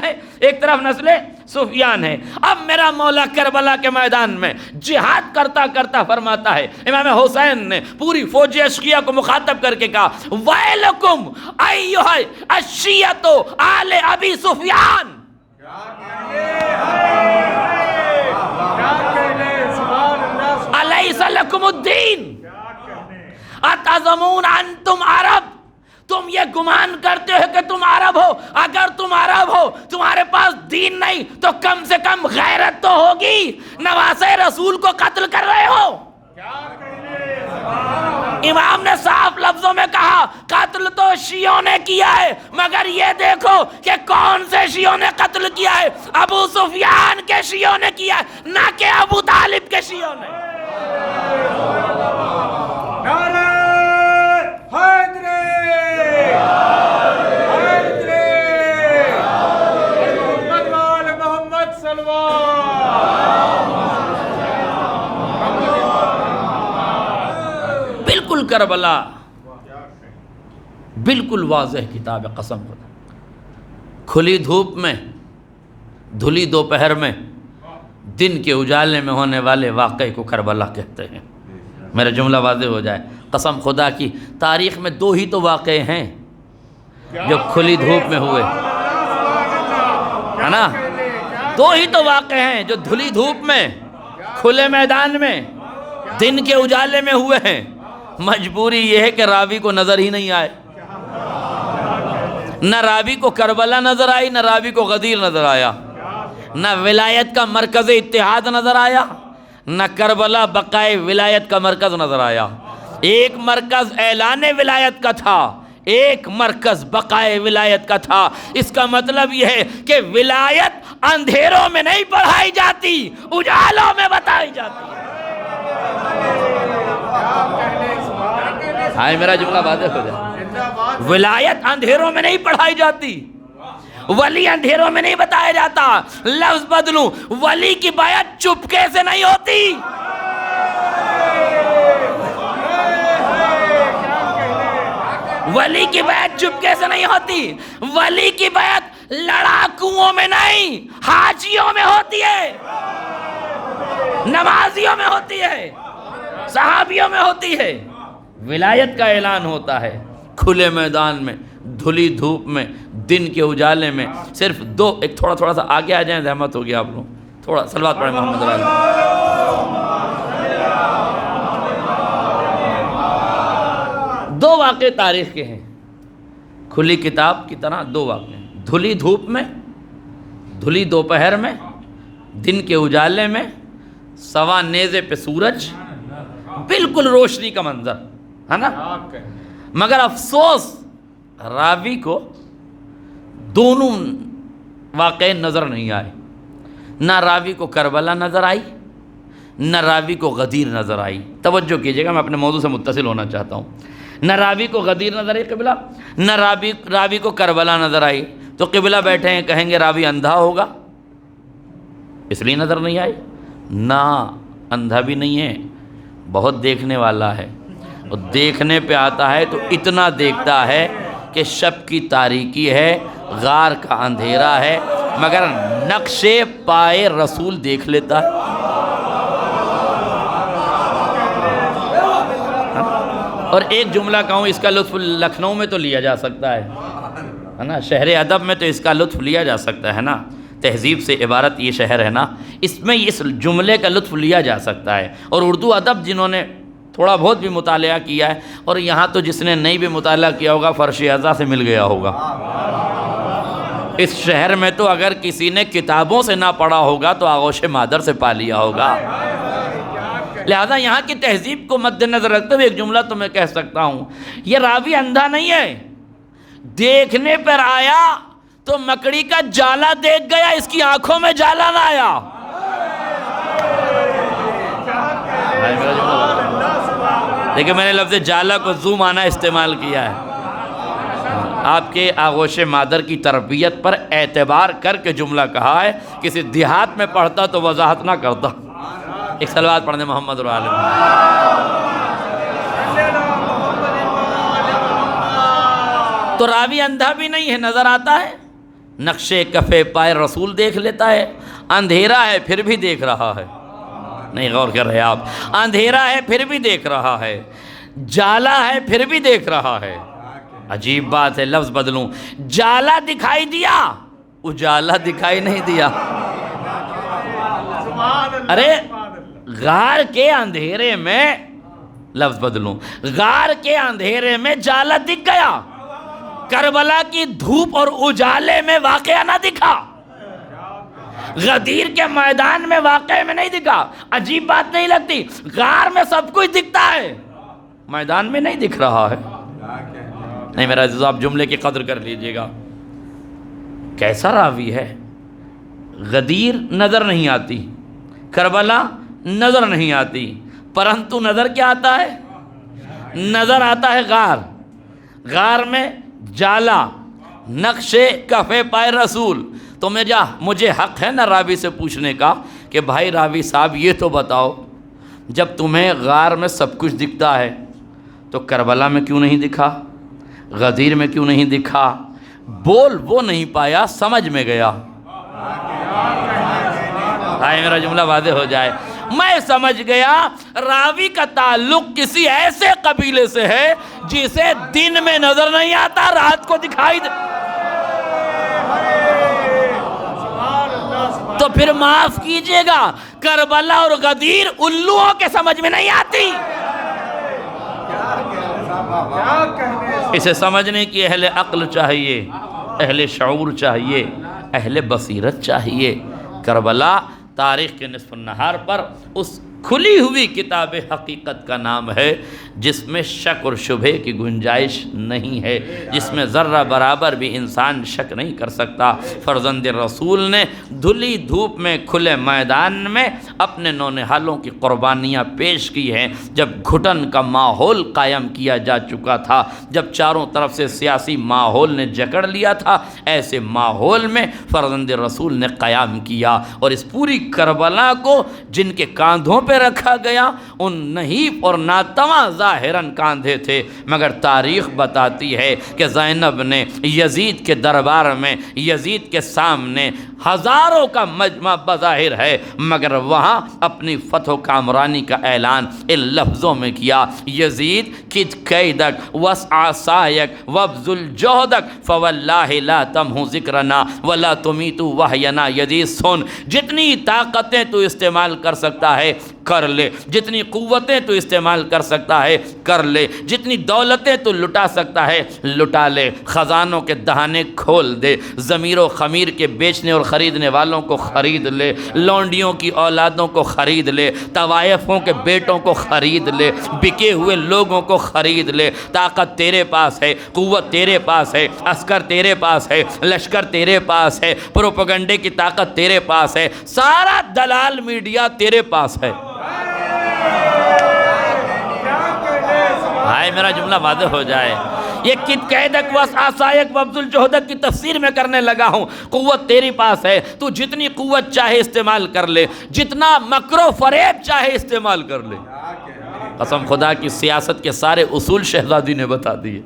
ہے, ایک طرف نسل سفیان ہے. اب میرا مولا کربلا کے میدان میں جہاد کرتا کرتا فرماتا ہے, امام حسین نے پوری فوج اشقیہ کو مخاطب کر کے کہا, ویلکم ایھا الشیعۃ آل ابی سفیان, الیس لکم الدین اتزعمون انتم عرب, تم یہ گمان کرتے ہو کہ تم عرب ہو. اگر تم عرب ہو, تمہارے پاس دین نہیں تو کم سے کم غیرت تو ہوگی. نواسے رسول کو قتل کر رہے ہو. امام نے صاف لفظوں میں کہا, قتل تو شیعوں نے کیا ہے, مگر یہ دیکھو کہ کون سے شیعوں نے قتل کیا ہے. ابو سفیان کے شیعوں نے کیا ہے, نہ کہ ابو طالب کے شیعوں نے. نعرہ حیدری محمد وآل محمد بالکل کربلا بالکل واضح کتاب ہے, قسم خدا. کھلی دھوپ میں, دھلی دوپہر میں, دن کے اجالے میں ہونے والے واقعے کو کربلا کہتے ہیں. میرا جملہ واضح ہو جائے. قسم خدا کی تاریخ میں 2 ہی تو واقعے ہیں جو کھلی دھوپ میں ہوئے, ہے نا. 2 ہی تو واقعے ہیں جو دھلی دھوپ میں, کھلے میدان میں, دن کے اجالے میں ہوئے ہیں. مجبوری یہ ہے کہ راوی کو نظر ہی نہیں آئے. نہ راوی کو کربلا نظر آئی, نہ راوی کو غدیر نظر آیا, نہ ولایت کا مرکز اتحاد نظر آیا, نہ کربلا بقائے ولایت کا مرکز نظر آیا. ایک مرکز اعلان ولایت کا تھا, ایک مرکز بقائے ولایت کا تھا. اس کا مطلب یہ ہے کہ ولایت اندھیروں میں نہیں پڑھائی جاتی, اجالوں میں بتائی جاتی. ہاں میرا جملہ واضح ہو جائے. ولایت اندھیروں میں نہیں پڑھائی جاتی, ولی اندھیروں میں نہیں بتایا جاتا. لفظ بدلوں, ولی کی بیعت چپکے سے نہیں ہوتی. ولی کی بیعت چپکے سے نہیں ہوتی. ولی کی بیعت لڑاکوؤں میں نہیں, حاجیوں میں ہوتی ہے, نمازیوں میں ہوتی ہے, صحابیوں میں ہوتی ہے. ولایت کا اعلان ہوتا ہے کھلے میدان میں, دھلی دھوپ میں, دن کے اجالے میں. صرف 2, ایک تھوڑا سا آگے آ جائیں, زحمت ہوگی آپ لوگ, تھوڑا صلوات پڑھیں محمد علیہ. 2 واقعے تاریخ کے ہیں, کھلی کتاب کی طرح 2 واقعے. دھلی دھوپ میں, دھلی دوپہر میں, دن کے اجالے میں, سوا نیزے پہ سورج, بالکل روشنی کا منظر, ہے نا. مگر افسوس راوی کو دونوں واقعے نظر نہیں آئے. نہ راوی کو کربلا نظر آئی, نہ راوی کو غدیر نظر آئی. توجہ کیجئے گا, میں اپنے موضوع سے متصل ہونا چاہتا ہوں. نہ راوی کو غدیر نظر آئی قبلہ, نہ راوی کو کربلا نظر آئی. تو قبلہ بیٹھے ہیں, کہیں گے راوی اندھا ہوگا اس لیے نظر نہیں آئی. نہ, اندھا بھی نہیں ہے, بہت دیکھنے والا ہے. اور دیکھنے پہ آتا ہے تو اتنا دیکھتا ہے کہ شب کی تاریکی ہے, غار کا اندھیرا ہے, مگر نقشے پائے رسول دیکھ لیتا ہے. اور ایک جملہ کہوں, اس کا لطف لکھنؤ میں تو لیا جا سکتا ہے نا, شہر ادب میں تو اس کا لطف لیا جا سکتا ہے نا. تہذیب سے عبارت یہ شہر ہے نا, اس میں اس جملے کا لطف لیا جا سکتا ہے. اور اردو ادب جنہوں نے تھوڑا بہت بھی مطالعہ کیا ہے, اور یہاں تو جس نے نہیں بھی مطالعہ کیا ہوگا فرش اعضا سے مل گیا ہوگا. اس شہر میں تو اگر کسی نے کتابوں سے نہ پڑھا ہوگا تو آغوش مادر سے پا لیا ہوگا. لہذا یہاں کی تہذیب کو مد نظر رکھتے ہوئے ایک جملہ تو میں کہہ سکتا ہوں, یہ راوی اندھا نہیں ہے, دیکھنے پر آیا تو مکڑی کا جالا دیکھ گیا, اس کی آنکھوں میں جالا نہ آیا. لیکن میں نے لفظ جالا کو ذو معنی استعمال کیا ہے. آپ کے آغوش مادر کی تربیت پر اعتبار کر کے جملہ کہا ہے. کسی دیہات میں پڑھتا تو وضاحت نہ کرتا. ایک صلوات پڑھنے محمد رسول اللہ. تو راوی اندھا بھی نہیں ہے، نظر آتا ہے، نقشے کفے پائے رسول دیکھ لیتا ہے، اندھیرا ہے پھر بھی دیکھ رہا ہے، نہیں غور کر رہے آپ، اندھیرا ہے پھر بھی دیکھ رہا ہے، جالا ہے پھر بھی دیکھ رہا ہے۔ عجیب بات ہے، لفظ بدلوں، جالا دکھائی دیا، اجالا دکھائی نہیں دیا۔ ارے غار کے اندھیرے میں، لفظ بدلوں، غار کے اندھیرے میں جالا دکھ گیا، کربلا کی دھوپ اور اجالے میں واقعہ نہ دکھا، غدیر کے میدان میں واقعے میں نہیں دکھا۔ عجیب بات نہیں لگتی؟ غار میں سب کچھ دکھتا ہے، میدان میں نہیں دکھ رہا ہے۔ نہیں میرا عزیز، آپ جملے کی قدر کر لیجئے گا، کیسا راوی ہے؟ غدیر نظر نہیں آتی، کربلا نظر نہیں آتی، پرنتو نظر کیا آتا ہے؟ نظر آتا ہے غار، غار میں جالا، نقشے کفے پائے رسول۔ تو مجھے حق ہے نا راوی سے پوچھنے کا کہ بھائی راوی صاحب یہ تو بتاؤ، جب تمہیں غار میں سب کچھ دکھتا ہے تو کربلا میں کیوں نہیں دکھا، غدیر میں کیوں نہیں دکھا؟ بول وہ نہیں پایا، سمجھ میں گیا۔ بھائی میرا جملہ واضح ہو جائے، میں سمجھ گیا راوی کا تعلق کسی ایسے قبیلے سے ہے جسے دن میں نظر نہیں آتا، رات کو دکھائی تو پھر معاف کیجئے گا، کربلا اور غدیر الوؤں کے سمجھ میں نہیں آتی۔ اسے سمجھنے کی اہل عقل چاہیے، اہل شعور چاہیے، اہل بصیرت چاہیے۔ کربلا تاریخ کے نصف النہار پر اس کھلی ہوئی کتاب حقیقت کا نام ہے جس میں شک اور شبہ کی گنجائش نہیں ہے، جس میں ذرہ برابر بھی انسان شک نہیں کر سکتا۔ فرزند رسول نے دھلی دھوپ میں کھلے میدان میں اپنے نونہالوں کی قربانیاں پیش کی ہیں، جب گھٹن کا ماحول قائم کیا جا چکا تھا، جب چاروں طرف سے سیاسی ماحول نے جکڑ لیا تھا، ایسے ماحول میں فرزند رسول نے قیام کیا، اور اس پوری کربلا کو جن کے کاندھوں پہ رکھا گیا ان نحیف اور ناتواں ظاہراً کاندھے تھے، مگر تاریخ بتاتی ہے کہ زینب نے یزید کے دربار میں، یزید کے سامنے ہزاروں کا مجمع بظاہر ہے، مگر وہاں اپنی فتح و کامرانی کا اعلان ان لفظوں میں کیا، یزید کد کیدک وسع سایک وابذل جہدک فواللہ لا تمحو ذکرنا ولا تمیت وحینا۔ یزید سن، جتنی طاقتیں تو استعمال کر سکتا ہے کر لے، جتنی قوتیں تو استعمال کر سکتا ہے کر لے، جتنی دولتیں تو لٹا سکتا ہے لٹا لے، خزانوں کے دہانے کھول دے، ضمیر و خمیر کے بیچنے اور خریدنے والوں کو خرید لے، لونڈیوں کی اولادوں کو خرید لے، طوائفوں کے بیٹوں کو خرید لے، بکے ہوئے لوگوں کو خرید لے۔ طاقت تیرے پاس ہے، قوت تیرے پاس ہے، عسکر تیرے پاس ہے، لشکر تیرے پاس ہے، پروپیگنڈے کی طاقت تیرے پاس ہے، سارا دلال میڈیا تیرے پاس ہے۔ بھائی میرا جملہ واضح ہو جائے، یہ کد قیدک وسع سایک وابذل جہدک کی تفسیر میں کرنے لگا ہوں۔ قوت تیری پاس ہے، تو جتنی قوت چاہے استعمال کر لے، جتنا مکر و فریب چاہے استعمال کر لے۔ قسم خدا کی سیاست کے سارے اصول شہزادی نے بتا دیے۔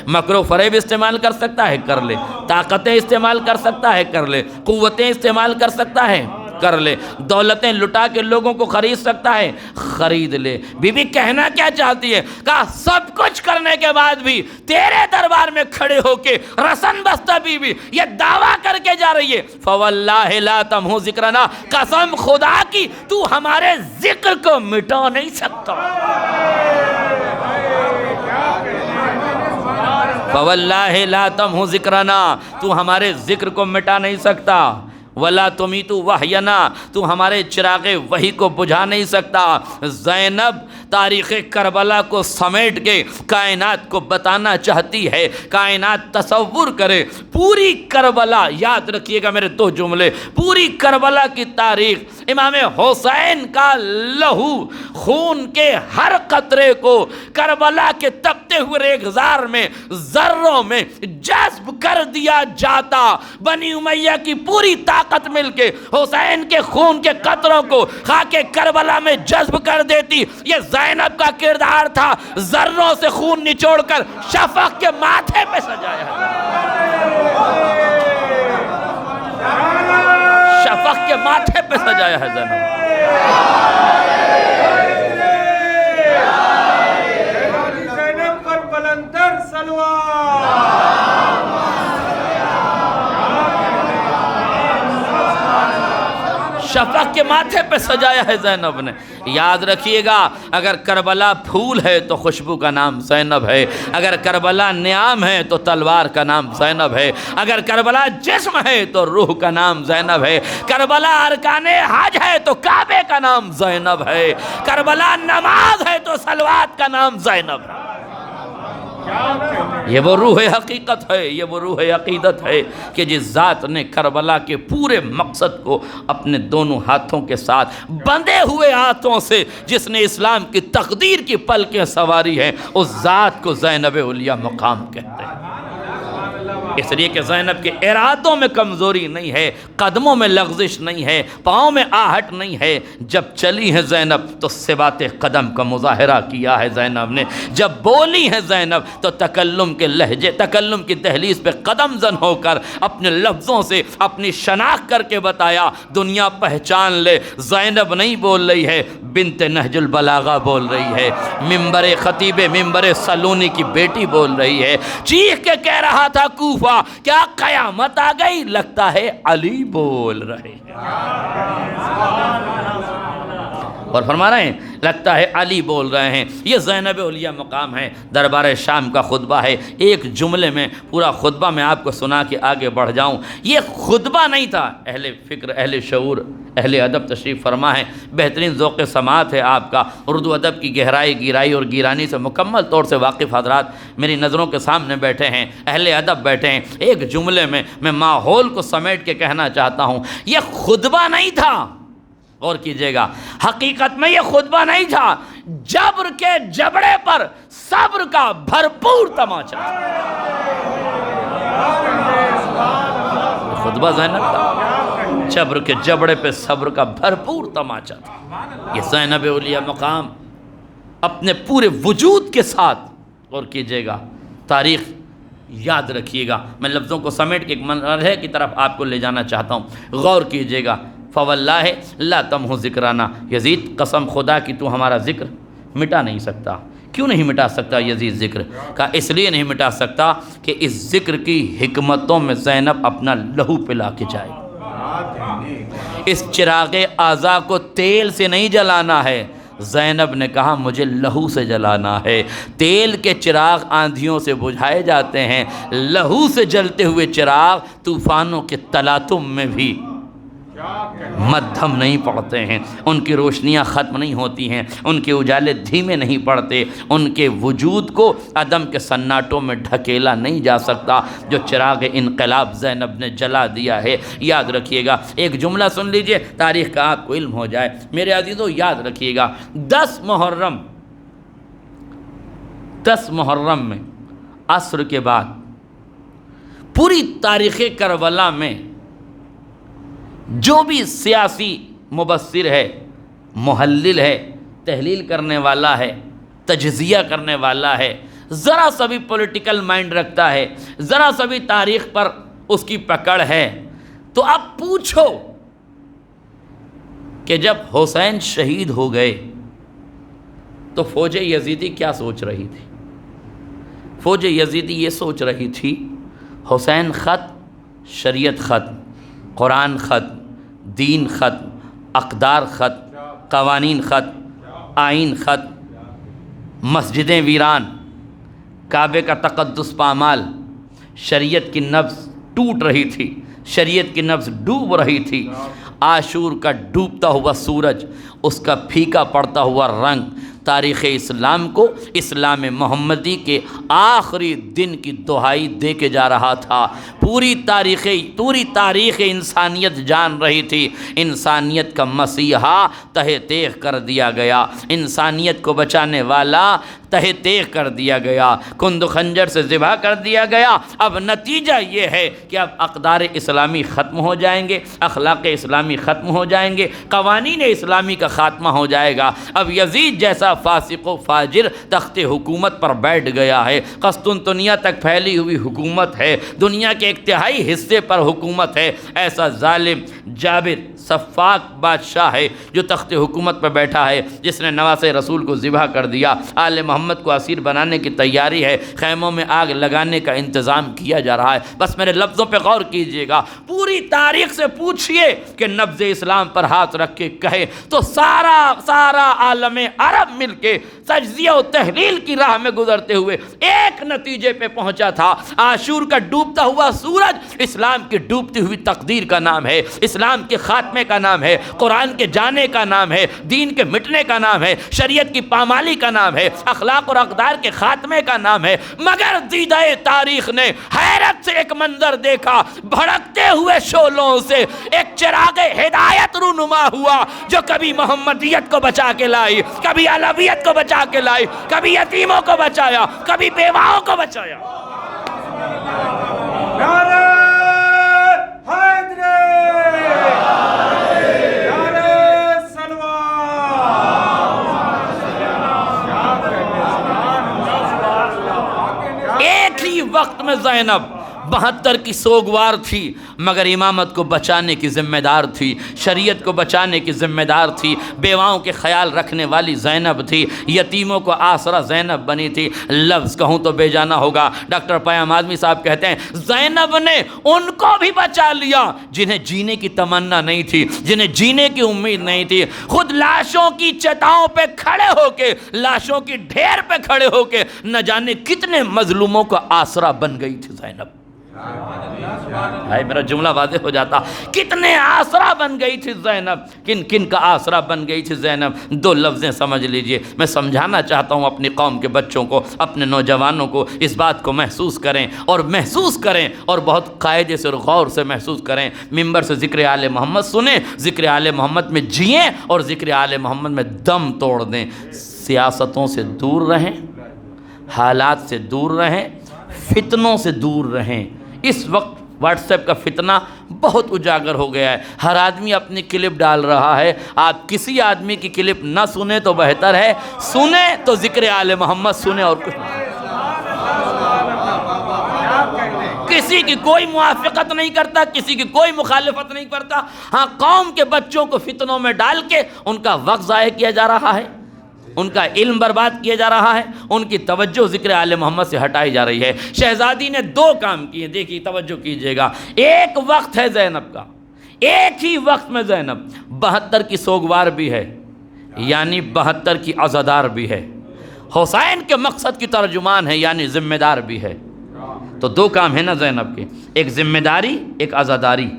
مکر و فریب استعمال کر سکتا ہے کر لے، طاقتیں استعمال کر سکتا ہے کر لے، قوتیں استعمال کر سکتا ہے کر لے، دولتیں لٹا کے لوگوں کو خرید سکتا ہے خرید لے۔ بی بی کہنا کیا چاہتی ہے؟ کہا سب کچھ کرنے کے بعد بھی تیرے دربار میں کھڑے ہو کے رسن بستہ بی بی یہ دعویٰ کر کے جا رہی ہے، فواللہ لا تمحو ذکرنا، قسم خدا کی تو ہمارے ذکر کو مٹا نہیں سکتا۔ فواللہ لا تمحو ذکرنا، تو ہمارے ذکر کو مٹا نہیں سکتا۔ ولا تمیت وحینا، تو ہمارے چراغ وحی کو بجھا نہیں سکتا۔ زینب تاریخ کربلا کو سمیٹ کے کائنات کو بتانا چاہتی ہے، کائنات تصور کرے پوری کربلا، یاد رکھیے گا میرے دو جملے، پوری کربلا کی تاریخ، امام حسین کا لہو، خون کے ہر قطرے کو کربلا کے تپتے ہوئے ریگزار میں، ذروں میں جذب کر دیا جاتا۔ بنی امیہ کی پوری طاقت مل کے حسین کے خون کے قطروں کو خاک کربلا میں جذب کر دیتی۔ یہ زینب کا کردار تھا ذروں سے خون نچوڑ کر شفق کے ماتھے پہ سجایا ہے، شفق کے ماتھے پہ سجایا ہے زینب۔ زینب پر بلندر سلوات۔ شفق کے ماتھے پہ سجایا ہے زینب نے۔ یاد رکھیے گا، اگر کربلا پھول ہے تو خوشبو کا نام زینب ہے، اگر کربلا نیام ہے تو تلوار کا نام زینب ہے، اگر کربلا جسم ہے تو روح کا نام زینب ہے، کربلا ارکان حج ہے تو کعبے کا نام زینب ہے، کربلا نماز ہے تو صلوات کا نام زینب ہے۔ یہ وہ روح حقیقت ہے، یہ وہ روح عقیدت ہے کہ جس ذات نے کربلا کے پورے مقصد کو اپنے دونوں ہاتھوں کے ساتھ بندھے ہوئے ہاتھوں سے جس نے اسلام کی تقدیر کی پلکیں سواری ہیں، اس ذات کو زینب علیہ مقام کہتے ہیں۔ اس لیے کہ زینب کے ارادوں میں کمزوری نہیں ہے، قدموں میں لغزش نہیں ہے، پاؤں میں آہٹ نہیں ہے۔ جب چلی ہے زینب تو ثبات قدم کا مظاہرہ کیا ہے زینب نے، جب بولی ہے زینب تو تکلم کے لہجے، تکلم کی دہلیز پہ قدم زن ہو کر اپنے لفظوں سے اپنی شناخت کر کے بتایا، دنیا پہچان لے زینب نہیں بول رہی ہے، بنت نہج البلاغہ بول رہی ہے، ممبر خطیب ممبر سلونی کی بیٹی بول رہی ہے۔ چیخ کے کہہ رہا تھا کوفہ، کیا قیامت آ گئی؟ لگتا ہے علی بول رہے ہیں، اور فرما رہے ہیں لگتا ہے علی بول رہے ہیں۔ یہ زینب علیہ مقام ہے، دربار شام کا خطبہ ہے۔ ایک جملے میں پورا خطبہ میں آپ کو سنا کے آگے بڑھ جاؤں۔ یہ خطبہ نہیں تھا، اہل فکر، اہل شعور، اہل ادب تشریف فرما ہے، بہترین ذوق سماعت ہے آپ کا، اردو ادب کی گہرائی، گیرائی اور گیرانی سے مکمل طور سے واقف حضرات میری نظروں کے سامنے بیٹھے ہیں، اہل ادب بیٹھے ہیں۔ ایک جملے میں ماحول کو سمیٹ کے کہنا چاہتا ہوں، یہ خطبہ نہیں تھا، غور کیجئے گا، حقیقت میں یہ خطبہ نہیں تھا، جبر کے جبڑے پر صبر کا بھرپور تماچا تھا۔ خطبہ زینب کا جبر کے جبڑے پہ صبر کا بھرپور تماچا تھا۔ یہ زینب علیہ مقام اپنے پورے وجود کے ساتھ، غور کیجئے گا، تاریخ یاد رکھیے گا، میں لفظوں کو سمیٹ کے ایک مرحلے کی طرف آپ کو لے جانا چاہتا ہوں، غور کیجئے گا۔ فواللہ لا تمحو ذکرانا، یزید قسم خدا کی تو ہمارا ذکر مٹا نہیں سکتا۔ کیوں نہیں مٹا سکتا یزید ذکر کا؟ اس لیے نہیں مٹا سکتا کہ اس ذکر کی حکمتوں میں زینب اپنا لہو پلا کے جائے۔ اس چراغ اعضا کو تیل سے نہیں جلانا ہے، زینب نے کہا مجھے لہو سے جلانا ہے۔ تیل کے چراغ آندھیوں سے بجھائے جاتے ہیں، لہو سے جلتے ہوئے چراغ طوفانوں کے تلاطم میں بھی مدھم نہیں پڑتے ہیں، ان کی روشنیاں ختم نہیں ہوتی ہیں، ان کے اجالے دھیمے نہیں پڑتے، ان کے وجود کو عدم کے سناٹوں میں ڈھکیلا نہیں جا سکتا جو چراغ انقلاب زینب نے جلا دیا ہے۔ یاد رکھیے گا، ایک جملہ سن لیجئے تاریخ کا آپ کو علم ہو جائے میرے عزیزو، یاد رکھیے گا 10 محرم میں عصر کے بعد پوری تاریخ کربلا میں جو بھی سیاسی مبصر ہے، محلل ہے، تحلیل کرنے والا ہے، تجزیہ کرنے والا ہے، ذرا سا بھی پولیٹیکل مائنڈ رکھتا ہے، ذرا سا بھی تاریخ پر اس کی پکڑ ہے، تو اب پوچھو کہ جب حسین شہید ہو گئے تو فوج یزیدی کیا سوچ رہی تھی؟ فوج یزیدی یہ سوچ رہی تھی حسین ختم، شریعت ختم، قرآن ختم، دین ختم، اقدار ختم، قوانین ختم، آئین ختم، مسجدیں ویران، کعبے کا تقدس پامال، شریعت کی نبض ٹوٹ رہی تھی، شریعت کی نبض ڈوب رہی تھی۔ عاشور کا ڈوبتا ہوا سورج، اس کا پھیکا پڑتا ہوا رنگ تاریخ اسلام کو اسلام محمدی کے آخری دن کی دہائی دے کے جا رہا تھا۔ پوری تاریخ انسانیت جان رہی تھی انسانیت کا مسیحا تہہ تیغ کر دیا گیا، انسانیت کو بچانے والا تہے تیغ کر دیا گیا، کند و خنجر سے ذبح کر دیا گیا۔ اب نتیجہ یہ ہے کہ اب اقدار اسلامی ختم ہو جائیں گے، اخلاق اسلامی ختم ہو جائیں گے، قوانین اسلامی کا خاتمہ ہو جائے گا۔ اب یزید جیسا فاسق و فاجر تخت حکومت پر بیٹھ گیا ہے، قسطنطنیہ تک پھیلی ہوئی حکومت ہے، دنیا کے ایک تہائی حصے پر حکومت ہے۔ ایسا ظالم جابر صفاق بادشاہ ہے جو تخت حکومت پر بیٹھا ہے، جس نے نواسۂ رسول کو ذبح کر دیا۔ آل محمد کو اسیر بنانے کی تیاری ہے، خیموں میں آگ لگانے کا انتظام کیا جا رہا ہے۔ بس میرے لفظوں پہ غور کیجئے گا، پوری تاریخ سے پوچھئے کہ نبض اسلام پر ہاتھ رکھ کے کہے تو سارا عالم عرب مل کے تجزیہ و تحلیل کی راہ میں گزرتے ہوئے ایک نتیجے پہ پہنچا تھا۔ عاشور کا ڈوبتا ہوا سورج اسلام کی ڈوبتی ہوئی تقدیر کا نام ہے، اسلام کے خاتمے کا نام ہے، قرآن کے جانے کا نام ہے، دین کے مٹنے کا نام ہے، شریعت کی پامالی کا نام ہے، اخلاق اور اقدار کے خاتمے کا نام ہے۔ مگر دیدہ تاریخ نے حیرت سے ایک منظر دیکھا، بھڑکتے ہوئے شعلوں سے ایک چراغ ہدایت رونما ہوا، جو کبھی محمدیت کو بچا کے لائی، کبھی علویت کو بچا کے لائی، کبھی یتیموں کو بچایا، کبھی بیواؤں کو بچایا۔ نعرہ حیدری، نعرہ سلوان۔ ایک ہی وقت میں زینب 72 کی سوگوار تھی، مگر امامت کو بچانے کی ذمہ دار تھی، شریعت کو بچانے کی ذمہ دار تھی، بیواؤں کے خیال رکھنے والی زینب تھی، یتیموں کو آسرا زینب بنی تھی۔ لفظ کہوں تو بے جانا ہوگا، ڈاکٹر پیام آدمی صاحب کہتے ہیں زینب نے ان کو بھی بچا لیا جنہیں جینے کی تمنا نہیں تھی، جنہیں جینے کی امید نہیں تھی۔ خود لاشوں کی چتاؤں پہ کھڑے ہو کے، لاشوں کی ڈھیر پہ کھڑے ہو کے نہ جانے کتنے مظلوموں کا آسرا بن گئی تھی زینب۔ بھائی میرا جملہ واضح ہو جاتا، کتنے آسرا بن گئی تھی زینب، کن کن کا آسرا بن گئی تھی زینب۔ دو لفظیں سمجھ لیجئے، میں سمجھانا چاہتا ہوں اپنی قوم کے بچوں کو، اپنے نوجوانوں کو، اس بات کو محسوس کریں اور بہت قاعدے سے اور غور سے محسوس کریں۔ ممبر سے ذکر آل محمد سنیں، ذکر آل محمد میں جئیں اور ذکر آل محمد میں دم توڑ دیں۔ سیاستوں سے دور رہیں، حالات سے دور رہیں، فتنوں سے دور رہیں۔ اس وقت واٹس ایپ کا فتنہ بہت اجاگر ہو گیا ہے، ہر آدمی اپنی کلپ ڈال رہا ہے۔ آپ کسی آدمی کی کلپ نہ سنیں تو بہتر ہے، سنیں تو ذکر آل محمد سنیں اور کچھ کسی کی کوئی موافقت نہیں کرتا، کسی کی کوئی مخالفت نہیں کرتا۔ ہاں، قوم کے بچوں کو فتنوں میں ڈال کے ان کا وقت ضائع کیا جا رہا ہے، ان کا علم برباد کیا جا رہا ہے، ان کی توجہ ذکر آل محمد سے ہٹائی جا رہی ہے۔ شہزادی نے دو کام کیے، دیکھیے توجہ کیجئے گا۔ ایک وقت ہے زینب کا، ایک ہی وقت میں زینب 72 کی سوگوار بھی ہے، یعنی 72 کی عزادار بھی ہے، حسین کے مقصد کی ترجمان ہے، یعنی ذمہ دار بھی ہے۔ تو دو کام ہے نا زینب کے، ایک ذمہ داری، ایک عزاداری۔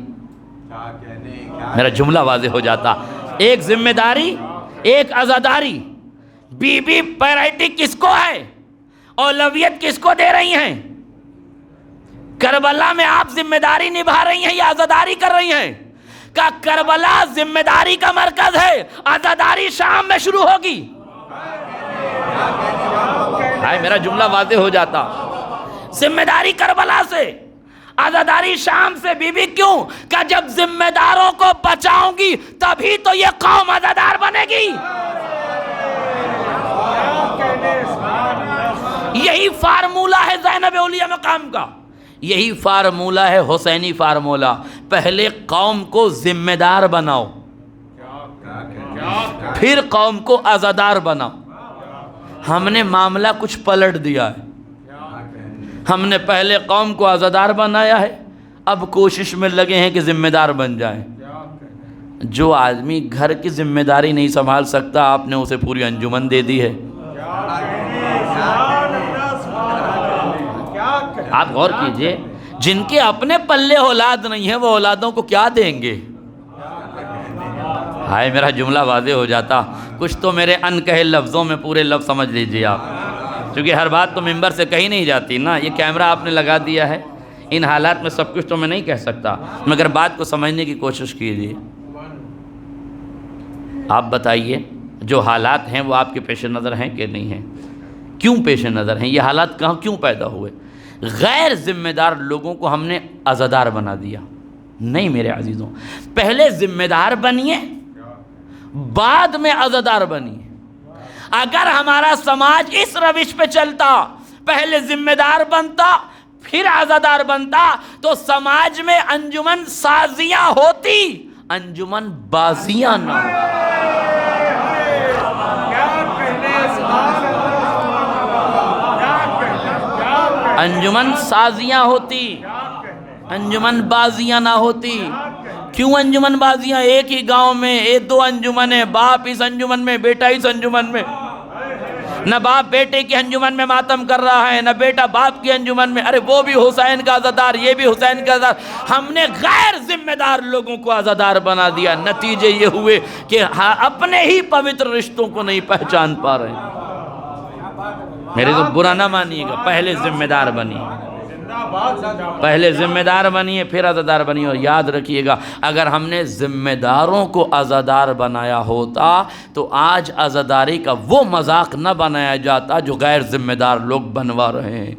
میرا جملہ واضح ہو جاتا، ایک ذمہ داری، ایک عزاداری۔ بی بی پیرائٹی کس کو ہے؟ اولویت کس کو دے رہی ہیں؟ کربلا میں آپ ذمہ داری نبھا رہی ہیں یا عزاداری کر رہی ہیں؟ کہ کربلا ذمہ داری کا مرکز ہے، عزاداری شام میں شروع ہوگی۔ میرا جملہ واضح ہو جاتا، ذمہ داری کربلا سے، عزاداری شام سے۔ بی بی کیوں؟ کہ جب ذمہ داروں کو بچاؤں گی تبھی تو یہ قوم عزادار بنے گی۔ یہی فارمولہ ہے زینب اولیاء مقام کا، یہی فارمولہ ہے حسینی فارمولہ۔ پہلے قوم کو ذمہ دار بناؤ، پھر قوم کو عزادار بناؤ۔ ہم نے معاملہ کچھ پلٹ دیا ہے، ہم نے پہلے قوم کو عزادار بنایا ہے، اب کوشش میں لگے ہیں کہ ذمہ دار بن جائیں۔ جو آدمی گھر کی ذمہ داری نہیں سنبھال سکتا، آپ نے اسے پوری انجمن دے دی ہے۔ آپ غور کیجئے، جن کے اپنے پلے اولاد نہیں ہے وہ اولادوں کو کیا دیں گے؟ ہائے میرا جملہ واضح ہو جاتا۔ کچھ تو میرے ان کہے لفظوں میں پورے لفظ سمجھ لیجئے آپ، کیونکہ ہر بات تو ممبر سے کہی نہیں جاتی نا، یہ کیمرہ آپ نے لگا دیا ہے، ان حالات میں سب کچھ تو میں نہیں کہہ سکتا، مگر بات کو سمجھنے کی کوشش کیجئے۔ آپ بتائیے جو حالات ہیں وہ آپ کے پیش نظر ہیں کہ نہیں ہیں؟ کیوں پیش نظر ہیں؟ یہ حالات کہاں کیوں پیدا ہوئے؟ غیر ذمہ دار لوگوں کو ہم نے عزادار بنا دیا۔ نہیں میرے عزیزوں، پہلے ذمہ دار بنیے، بعد میں عزادار بنیے۔ اگر ہمارا سماج اس روش پہ چلتا، پہلے ذمہ دار بنتا پھر عزادار بنتا، تو سماج میں انجمن سازیاں ہوتی، انجمن بازیاں نہ انجمن سازیاں ہوتی، انجمن بازیاں نہ ہوتی۔ کیوں انجمن بازیاں؟ ایک ہی گاؤں میں ایک دو انجمن ہیں، باپ اس انجمن میں، بیٹا اس انجمن میں، نہ باپ بیٹے کی انجمن میں ماتم کر رہا ہے، نہ بیٹا باپ کی انجمن میں، ارے وہ بھی حسین کا عزادار، یہ بھی حسین کا عزادار۔ ہم نے غیر ذمہ دار لوگوں کو عزادار بنا دیا، نتیجے یہ ہوئے کہ اپنے ہی پوتر رشتوں کو نہیں پہچان پا رہے ہیں۔ میرے تو برا نہ مانیے گا، پہلے ذمہ دار بنیے، پہلے ذمہ دار بنیے پھر عزادار بنیے۔ اور یاد رکھیے گا، اگر ہم نے ذمہ داروں کو عزادار بنایا ہوتا تو آج عزاداری کا وہ مذاق نہ بنایا جاتا جو غیر ذمہ دار لوگ بنوا رہے ہیں۔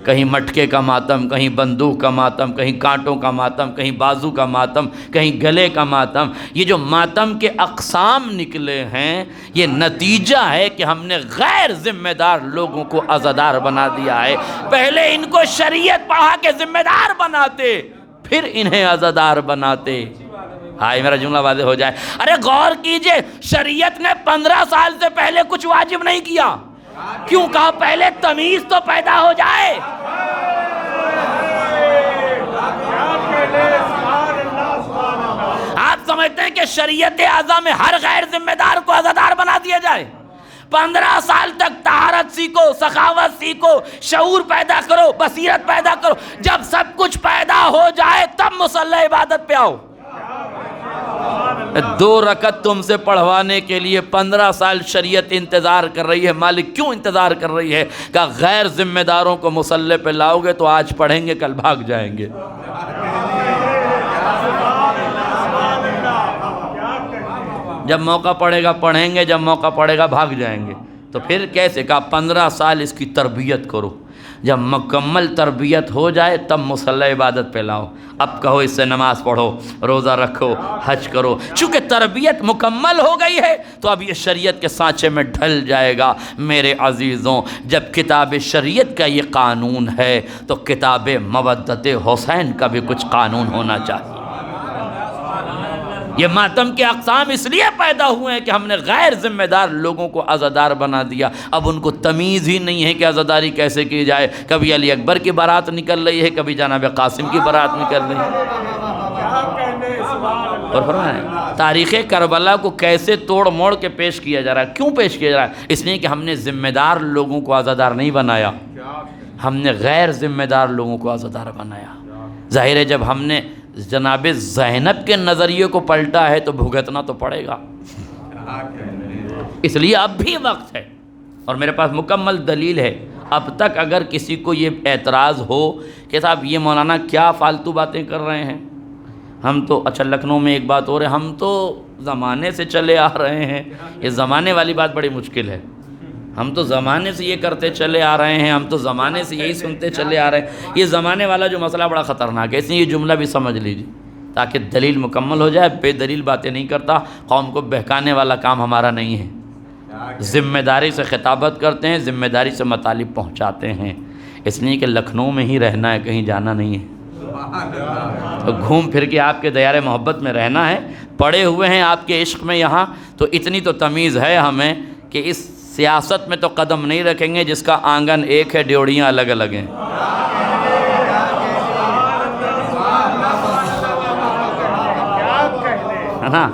کہیں مٹکے کا ماتم، کہیں بندوق کا ماتم، کہیں کانٹوں کا ماتم، کہیں بازو کا ماتم، کہیں گلے کا ماتم۔ یہ جو ماتم کے اقسام نکلے ہیں، یہ نتیجہ ہے کہ ہم نے غیر ذمہ دار لوگوں کو عزادار بنا دیا ہے۔ پہلے ان کو شریعت پڑھا کے ذمہ دار بناتے، پھر انہیں عزادار بناتے۔ ہائے میرا جملہ واضح ہو جائے۔ ارے غور کیجئے، شریعت نے 15 سال سے پہلے کچھ واجب نہیں کیا۔ کیوں کہا؟ پہلے تمیز تو پیدا ہو جائے۔ آپ سمجھتے ہیں کہ شریعت اعظم میں ہر غیر ذمہ دار کو عزادار بنا دیا جائے؟ 15 سال تک طہارت سیکھو، سخاوت سیکھو، شعور پیدا کرو، بصیرت پیدا کرو، جب سب کچھ پیدا ہو جائے تب مصلی عبادت پہ آؤ۔ 2 رکعت تم سے پڑھوانے کے لیے 15 سال شریعت انتظار کر رہی ہے۔ مالک کیوں انتظار کر رہی ہے؟ کہ غیر ذمہ داروں کو مصلی پہ لاؤ گے تو آج پڑھیں گے، کل بھاگ جائیں گے۔ جب موقع پڑے گا پڑھیں گے، جب موقع پڑے گا بھاگ جائیں گے۔ تو پھر کیسے؟ کہا 15 سال اس کی تربیت کرو، جب مکمل تربیت ہو جائے تب مصلی عبادت پہ لاؤ۔ اب کہو اس سے نماز پڑھو، روزہ رکھو، حج کرو۔ چونکہ تربیت مکمل ہو گئی ہے تو اب یہ شریعت کے سانچے میں ڈھل جائے گا۔ میرے عزیزوں، جب کتاب شریعت کا یہ قانون ہے تو کتاب مودت حسین کا بھی کچھ قانون ہونا چاہیے۔ یہ ماتم کے اقسام اس لیے پیدا ہوئے ہیں کہ ہم نے غیر ذمہ دار لوگوں کو عزادار بنا دیا۔ اب ان کو تمیز ہی نہیں ہے کہ عزاداری کیسے کی جائے۔ کبھی علی اکبر کی بارات نکل رہی ہے، کبھی جناب قاسم کی بارات نکل رہی ہے۔ اور فرمائیں تاریخ کربلا کو کیسے توڑ موڑ کے پیش کیا جا رہا ہے۔ کیوں پیش کیا جا رہا ہے؟ اس لیے کہ ہم نے ذمہ دار لوگوں کو عزادار نہیں بنایا، ہم نے غیر ذمہ دار لوگوں کو عزادار بنایا۔ ظاہر ہے جب ہم نے جناب زینب کے نظریے کو پلٹا ہے تو بھگتنا تو پڑے گا۔ اس لیے اب بھی وقت ہے، اور میرے پاس مکمل دلیل ہے۔ اب تک اگر کسی کو یہ اعتراض ہو کہ صاحب یہ مولانا کیا فالتو باتیں کر رہے ہیں، ہم تو اچھا لکھنؤ میں ایک بات ہو رہی ہے، ہم تو زمانے سے چلے آ رہے ہیں۔ یہ زمانے والی بات بڑی مشکل ہے۔ ہم تو زمانے سے یہ کرتے چلے آ رہے ہیں، ہم تو زمانے سے یہی سنتے چلے آ رہے ہیں۔ یہ زمانے والا جو مسئلہ بڑا خطرناک ہے، اس لیے یہ جملہ بھی سمجھ لیجیے تاکہ دلیل مکمل ہو جائے۔ بے دلیل باتیں نہیں کرتا، قوم کو بہکانے والا کام ہمارا نہیں ہے۔ ذمہ داری سے خطابت کرتے ہیں، ذمہ داری سے مطالب پہنچاتے ہیں۔ اس لیے کہ لکھنؤ میں ہی رہنا ہے، کہیں جانا نہیں ہے۔ تو گھوم پھر کے آپ کے دیار محبت میں رہنا ہے، پڑے ہوئے ہیں آپ کے عشق میں یہاں۔ تو اتنی تو تمیز ہے ہمیں کہ اس سیاست میں تو قدم نہیں رکھیں گے جس کا آنگن ایک ہے، ڈیوڑیاں الگ الگ ہیں۔ ہے نا؟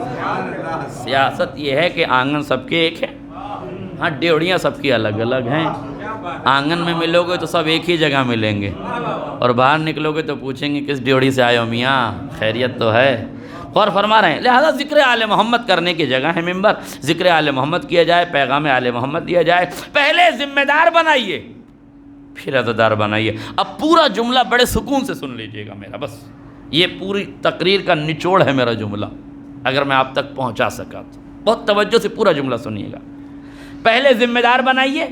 سیاست یہ ہے کہ آنگن سب کے ایک ہے، ہاں ڈیوڑیاں سب کی الگ الگ ہیں۔ آنگن میں ملو گے تو سب ایک ہی جگہ ملیں گے، اور باہر نکلو گے تو پوچھیں گے کس ڈیوڑی سے آئے ہو میاں، خیریت تو ہے۔ اور فرما رہے ہیں لہذا ذکر آل محمد کرنے کی جگہ ہے ممبر، ذکر آل محمد کیا جائے، پیغام آل محمد دیا جائے۔ پہلے ذمہ دار بنائیے پھر عزادار بنائیے۔ اب پورا جملہ بڑے سکون سے سن لیجئے گا میرا، بس یہ پوری تقریر کا نچوڑ ہے میرا جملہ، اگر میں آپ تک پہنچا سکا تو بہت توجہ سے پورا جملہ سنیے گا۔ پہلے ذمہ دار بنائیے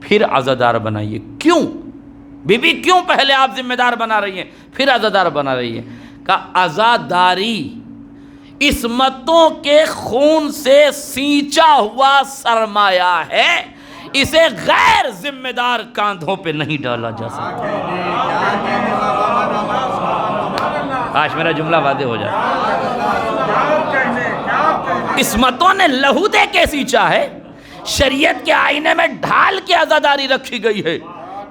پھر عزادار بنائیے۔ کیوں بی بی کیوں پہلے آپ ذمہ دار بنا رہی ہیں پھر عزادار بنا رہی ہیں؟ کہ عزاداری عصمتوں کے خون سے سینچا ہوا سرمایہ ہے، اسے غیر ذمہ دار کاندھوں پہ نہیں ڈالا جا سکتا۔ کاش میرا جملہ واضح ہو جائے۔ عصمتوں نے لہو دے کے سینچا ہے، شریعت کے آئینے میں ڈھال کے عزاداری رکھی گئی ہے،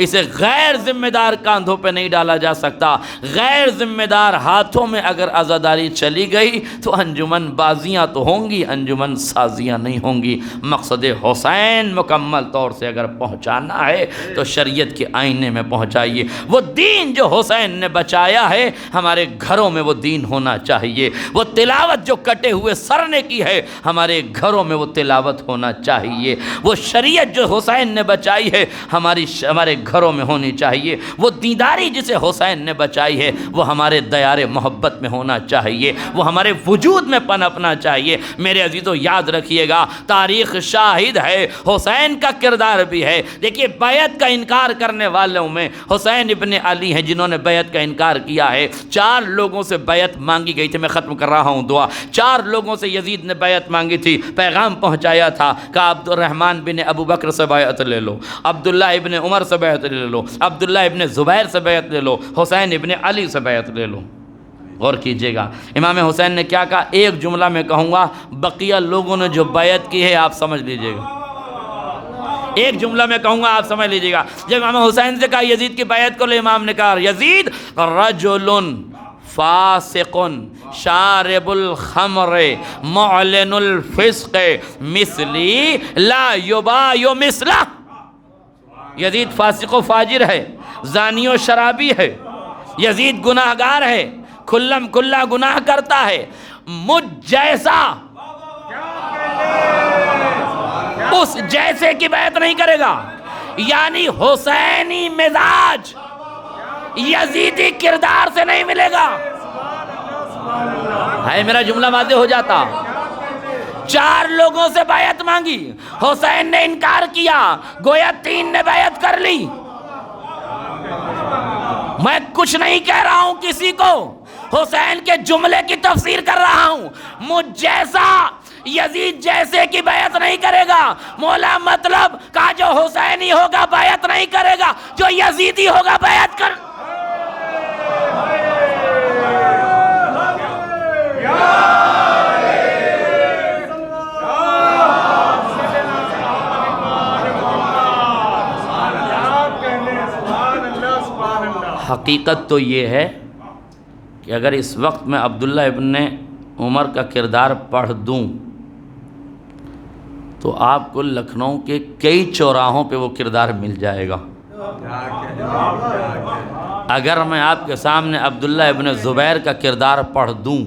اسے غیر ذمہ دار کاندھوں پہ نہیں ڈالا جا سکتا۔ غیر ذمہ دار ہاتھوں میں اگر عزاداری چلی گئی تو انجمن بازیاں تو ہوں گی، انجمن سازیاں نہیں ہوں گی۔ مقصد حسین مکمل طور سے اگر پہنچانا ہے تو شریعت کے آئینے میں پہنچائیے۔ وہ دین جو حسین نے بچایا ہے ہمارے گھروں میں وہ دین ہونا چاہیے۔ وہ تلاوت جو کٹے ہوئے سر نے کی ہے ہمارے گھروں میں وہ تلاوت ہونا چاہیے۔ وہ شریعت جو حسین نے بچائی ہے ہمارے گھروں میں ہونی چاہیے۔ وہ دینداری جسے حسین نے بچائی ہے وہ ہمارے دیار محبت میں ہونا چاہیے، وہ ہمارے وجود میں پنپنا چاہیے۔ میرے عزیزو یاد رکھیے گا، تاریخ شاہد ہے، حسین کا کردار بھی ہے۔ دیکھیے بیعت کا انکار کرنے والوں میں حسین ابن علی ہیں جنہوں نے بیعت کا انکار کیا ہے۔ 4 لوگوں سے بیعت مانگی گئی تھی، میں ختم کر رہا ہوں دعا۔ 4 لوگوں سے یزید نے بیعت مانگی تھی، پیغام پہنچایا تھا کہ عبد الرحمن بن ابو بکر سے بیعت لے لو، عبداللہ ابن عمر سے بیعت لے لو، عبداللہ ابن زبیر سے بیعت لے لو، حسین ابن علی سے بیعت لے لو۔ غور کیجئے گا امام حسین نے کیا کہا، ایک جملہ میں کہوں گا، بقیہ لوگوں نے جو بیعت کی ہے آپ سمجھ لیجئے گا۔ ایک جملہ میں کہوں گا آپ سمجھ لیجئے گا۔ جب امام حسین سے کہا یزید کی بیعت کو لے، امام نے کہا یزید رجل فاسق شارب الخمر معلن الفسق مثلی لا یبای مثلہ۔ یزید فاسق و فاجر ہے، زانی و شرابی ہے، یزید گناہگار ہے، کھلم کھلا گناہ کرتا ہے، مجھ جیسا اس جیسے کی بیعت نہیں کرے گا۔ یعنی حسینی مزاج یزیدی کردار سے نہیں ملے گا۔ ہے میرا جملہ واضح ہو جاتا؟ 4 لوگوں سے بیعت مانگی، حسین نے انکار کیا، گویا 3 نے بیعت کر لی۔ میں کچھ نہیں کہہ رہا ہوں کسی کو، حسین کے جملے کی تفسیر کر رہا ہوں۔ مجھ جیسا یزید جیسے کی بیعت نہیں کرے گا، مولا مطلب کہا جو حسینی ہوگا بیعت نہیں کرے گا، جو یزیدی ہوگا بیعت کر۔ حقیقت تو یہ ہے کہ اگر اس وقت میں عبداللہ ابن عمر کا کردار پڑھ دوں تو آپ کو لکھنؤ کے کئی چوراہوں پہ وہ کردار مل جائے گا۔ اگر میں آپ کے سامنے عبداللہ ابن زبیر کا کردار پڑھ دوں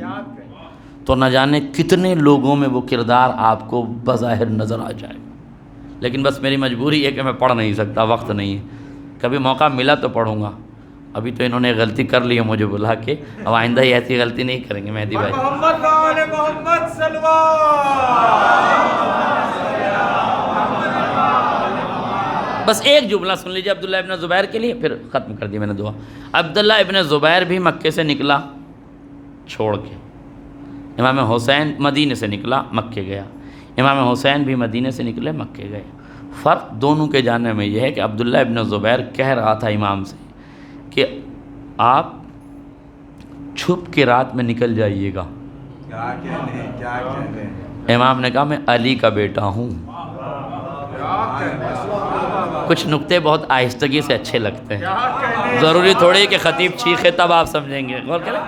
تو نہ جانے کتنے لوگوں میں وہ کردار آپ کو بظاہر نظر آ جائے گا۔ لیکن بس میری مجبوری ہے کہ میں پڑھ نہیں سکتا، وقت نہیں ہے۔ کبھی موقع ملا تو پڑھوں گا۔ ابھی تو انہوں نے غلطی کر لی ہے مجھے بلا کے، اب آئندہ ہی ایسی غلطی نہیں کریں گے مہدی بھائی۔ بس ایک جملہ سن لیجئے عبداللہ ابن زبیر کے لیے، پھر ختم کر دی میں نے دعا۔ عبداللہ ابن زبیر بھی مکے سے نکلا چھوڑ کے، امام حسین مدینے سے نکلا مکے گیا، امام حسین بھی مدینے سے نکلے مکے گئے۔ فرق دونوں کے جاننے میں یہ ہے کہ عبداللہ ابن زبیر کہہ رہا تھا امام سے کہ آپ چھپ کے رات میں نکل جائیے گا۔ امام نے کہا میں علی کا بیٹا ہوں۔ کچھ نکتے بہت آہستگی سے اچھے لگتے ہیں، ضروری تھوڑی کہ خطیب چیخے تب آپ سمجھیں گے۔ غور کریں،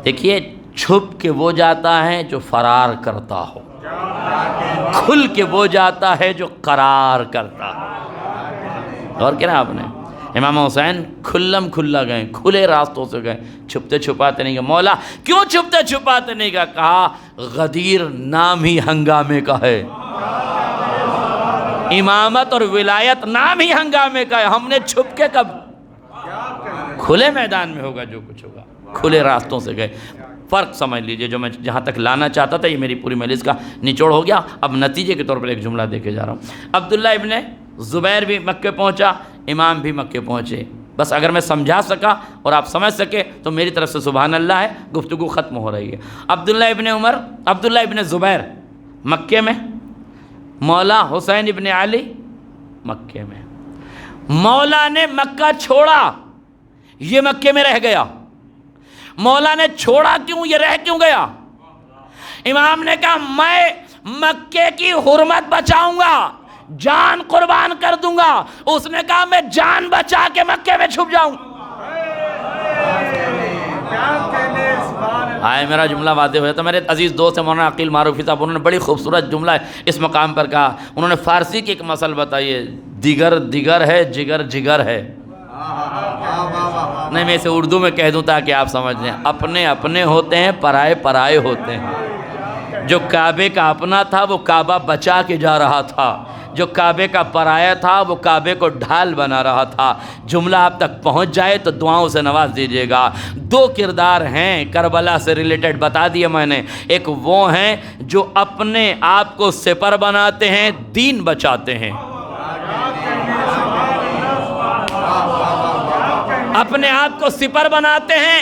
دیکھیے چھپ کے وہ جاتا ہے جو فرار کرتا ہو، کھل کے وہ جاتا ہے جو قرار کرتا ہو۔ غور کریں آپ نے، امام حسین کھلم کھلا گئے، کھلے راستوں سے گئے، چھپتے چھپاتے نہیں گئے۔ مولا کیوں چھپتے چھپاتے نہیں گئے؟ کہا غدیر نام ہی ہنگامے کا ہے، امامت اور ولایت نام ہی ہنگامے کا ہے، ہم نے چھپ کے کب؟ کھلے میدان میں ہوگا جو کچھ ہوگا، کھلے راستوں سے گئے۔ فرق سمجھ لیجئے جو میں جہاں تک لانا چاہتا تھا، یہ میری پوری مجلس کا نچوڑ ہو گیا۔ اب نتیجے کے طور پر ایک جملہ دے کے جا رہا ہوں۔ عبداللہ ابن زبیر بھی مکے پہنچا، امام بھی مکے پہنچے. بس اگر میں سمجھا سکا اور آپ سمجھ سکے تو میری طرف سے سبحان اللہ ہے. گفتگو ختم ہو رہی ہے. عبداللہ ابن زبیر مکے میں، مولا حسین ابن علی مکے میں. مولا نے مکہ چھوڑا، یہ مکے میں رہ گیا. مولا نے چھوڑا کیوں؟ یہ رہ کیوں گیا؟ امام نے کہا میں مکے کی حرمت بچاؤں گا، جان قربان کر دوں گا. اس نے کہا میں جان بچا کے مکے میں چھپ جاؤں. آئے میرا جملہ واضح ہوا تھا. میرے عزیز دوست ہیں مولانا عقیل معروفی صاحب، انہوں نے بڑی خوبصورت جملہ اس مقام پر کہا. انہوں نے فارسی کی ایک مسئلہ بتائیے، دیگر دیگر ہے، جگر جگر ہے. نہیں میں اسے اردو میں کہہ دوں تاکہ آپ سمجھ لیں. اپنے اپنے ہوتے ہیں، پرائے پرائے ہوتے ہیں. جو کعبے کا اپنا تھا وہ کعبہ بچا کے جا رہا تھا، جو کعبے کا پرایا تھا وہ کعبے کو ڈھال بنا رہا تھا. جملہ آپ تک پہنچ جائے تو دعاؤں سے نواز دیجیے گا. دو کردار ہیں کربلا سے ریلیٹڈ بتا دیے میں نے. ایک وہ ہیں جو اپنے آپ کو سپر بناتے ہیں، دین بچاتے ہیں. اپنے آپ کو سپر بناتے ہیں،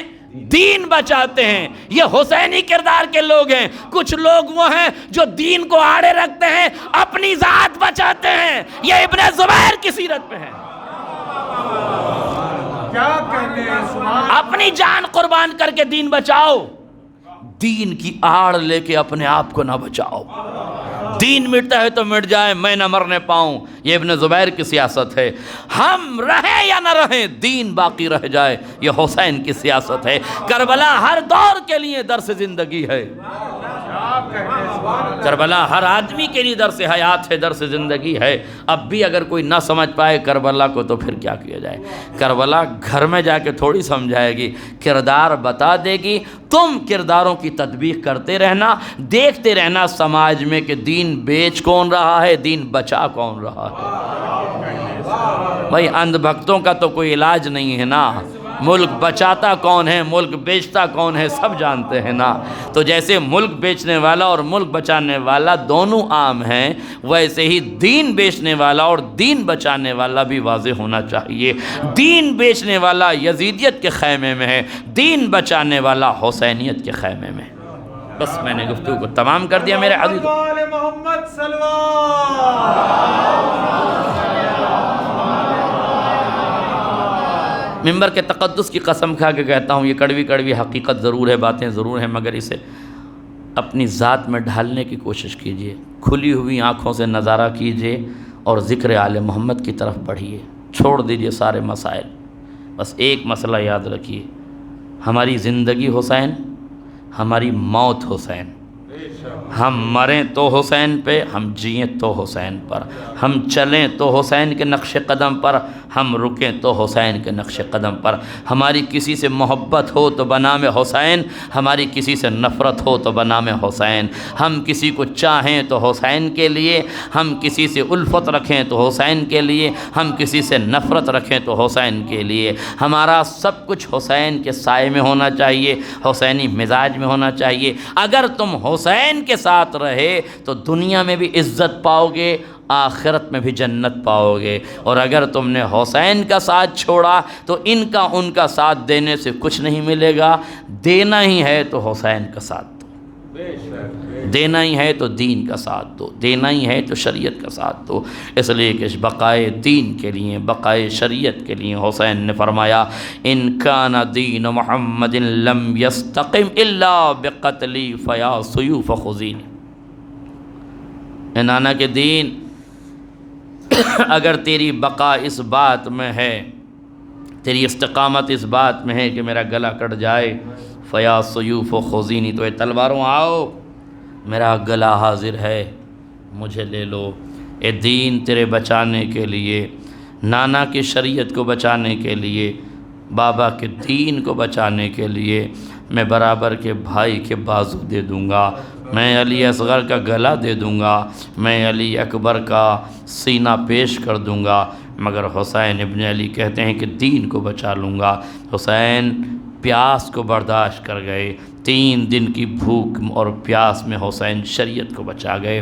دین بچاتے ہیں. یہ حسینی کردار کے لوگ ہیں. کچھ لوگ وہ ہیں جو دین کو آڑے رکھتے ہیں، اپنی ذات بچاتے ہیں. یہ ابن زبیر کی سیرت پہ ہے. اپنی جان قربان کر کے دین بچاؤ، دین کی آڑ لے کے اپنے آپ کو نہ بچاؤ. دین مٹتا ہے تو مٹ جائے، میں نہ مرنے پاؤں. یہ ابن زبیر کی سیاست ہے. ہم رہیں یا نہ رہیں، دین باقی رہ جائے. یہ حسین کی سیاست ہے. کربلا ہر دور کے لیے درس زندگی ہے. کربلا ہر آدمی کے لیے درس حیات ہے، درس زندگی ہے. اب بھی اگر کوئی نہ سمجھ پائے کربلا کو تو پھر کیا کیا جائے. کربلا گھر میں جا کے تھوڑی سمجھائے گی، کردار بتا دے گی. تم کرداروں کی تطبیق کرتے رہنا، دیکھتے رہنا سماج میں کہ دین بیچ کون رہا ہے، دین بچا کون رہا ہے. بھائی اندھ بھکتوں کا تو کوئی علاج نہیں ہے نا. ملک بچاتا کون ہے، ملک بیچتا کون ہے، سب جانتے ہیں نا. تو جیسے ملک بیچنے والا اور ملک بچانے والا دونوں عام ہیں، ویسے ہی دین بیچنے والا اور دین بچانے والا بھی واضح ہونا چاہیے. دین بیچنے والا یزیدیت کے خیمے میں ہے، دین بچانے والا حسینیت کے خیمے میں. بس میں نے گفتگو کو تمام کر دیا میرے عزیز. محمد ممبر کے تقدس کی قسم کھا کے کہتا ہوں، یہ کڑوی کڑوی حقیقت ضرور ہے، باتیں ضرور ہیں، مگر اسے اپنی ذات میں ڈھالنے کی کوشش کیجئے. کھلی ہوئی آنکھوں سے نظارہ کیجئے اور ذکر آل محمد کی طرف بڑھیے. چھوڑ دیجئے سارے مسائل. بس ایک مسئلہ یاد رکھیے، ہماری زندگی حسین، ہماری موت حسین. ہم مریں تو حسین پہ، ہم جئیں تو حسین پر. ہم چلیں تو حسین کے نقش قدم پر، ہم رکیں تو حسین کے نقش قدم پر. ہماری کسی سے محبت ہو تو بنام حسین، ہماری کسی سے نفرت ہو تو بنام حسین. ہم کسی کو چاہیں تو حسین کے لیے، ہم کسی سے الفت رکھیں تو حسین کے لیے، ہم کسی سے نفرت رکھیں تو حسین کے لیے. ہمارا سب کچھ حسین کے سائے میں ہونا چاہیے، حسینی مزاج میں ہونا چاہیے. اگر تم حسین کے ساتھ رہے تو دنیا میں بھی عزت پاؤ گے، آخرت میں بھی جنت پاؤ گے. اور اگر تم نے حسین کا ساتھ چھوڑا تو ان کا ساتھ دینے سے کچھ نہیں ملے گا. دینا ہی ہے تو حسین کا ساتھ دو، دینا ہی ہے تو دین کا ساتھ دو، دینا ہی ہے تو شریعت کا ساتھ دو. اس لیے کہ بقائے دین کے لیے، بقائے شریعت کے لیے حسین نے فرمایا ان کان دین محمد لم یستقم الا بقتلی فیا سیوف خذین. اے نانا کے دین، اگر تیری بقا اس بات میں ہے، تیری استقامت اس بات میں ہے کہ میرا گلا کٹ جائے، فیا سیوف و خزینی، تو اے تلواروں آؤ، میرا گلا حاضر ہے، مجھے لے لو. اے دین تیرے بچانے کے لیے، نانا کی شریعت کو بچانے کے لیے، بابا کے دین کو بچانے کے لیے میں برابر کے بھائی کے بازو دے دوں گا، میں علی اصغر کا گلا دے دوں گا، میں علی اکبر کا سینہ پیش کر دوں گا، مگر حسین ابن علی کہتے ہیں کہ دین کو بچا لوں گا. حسین پیاس کو برداشت کر گئے، 3 دن کی بھوک اور پیاس میں حسین شریعت کو بچا گئے.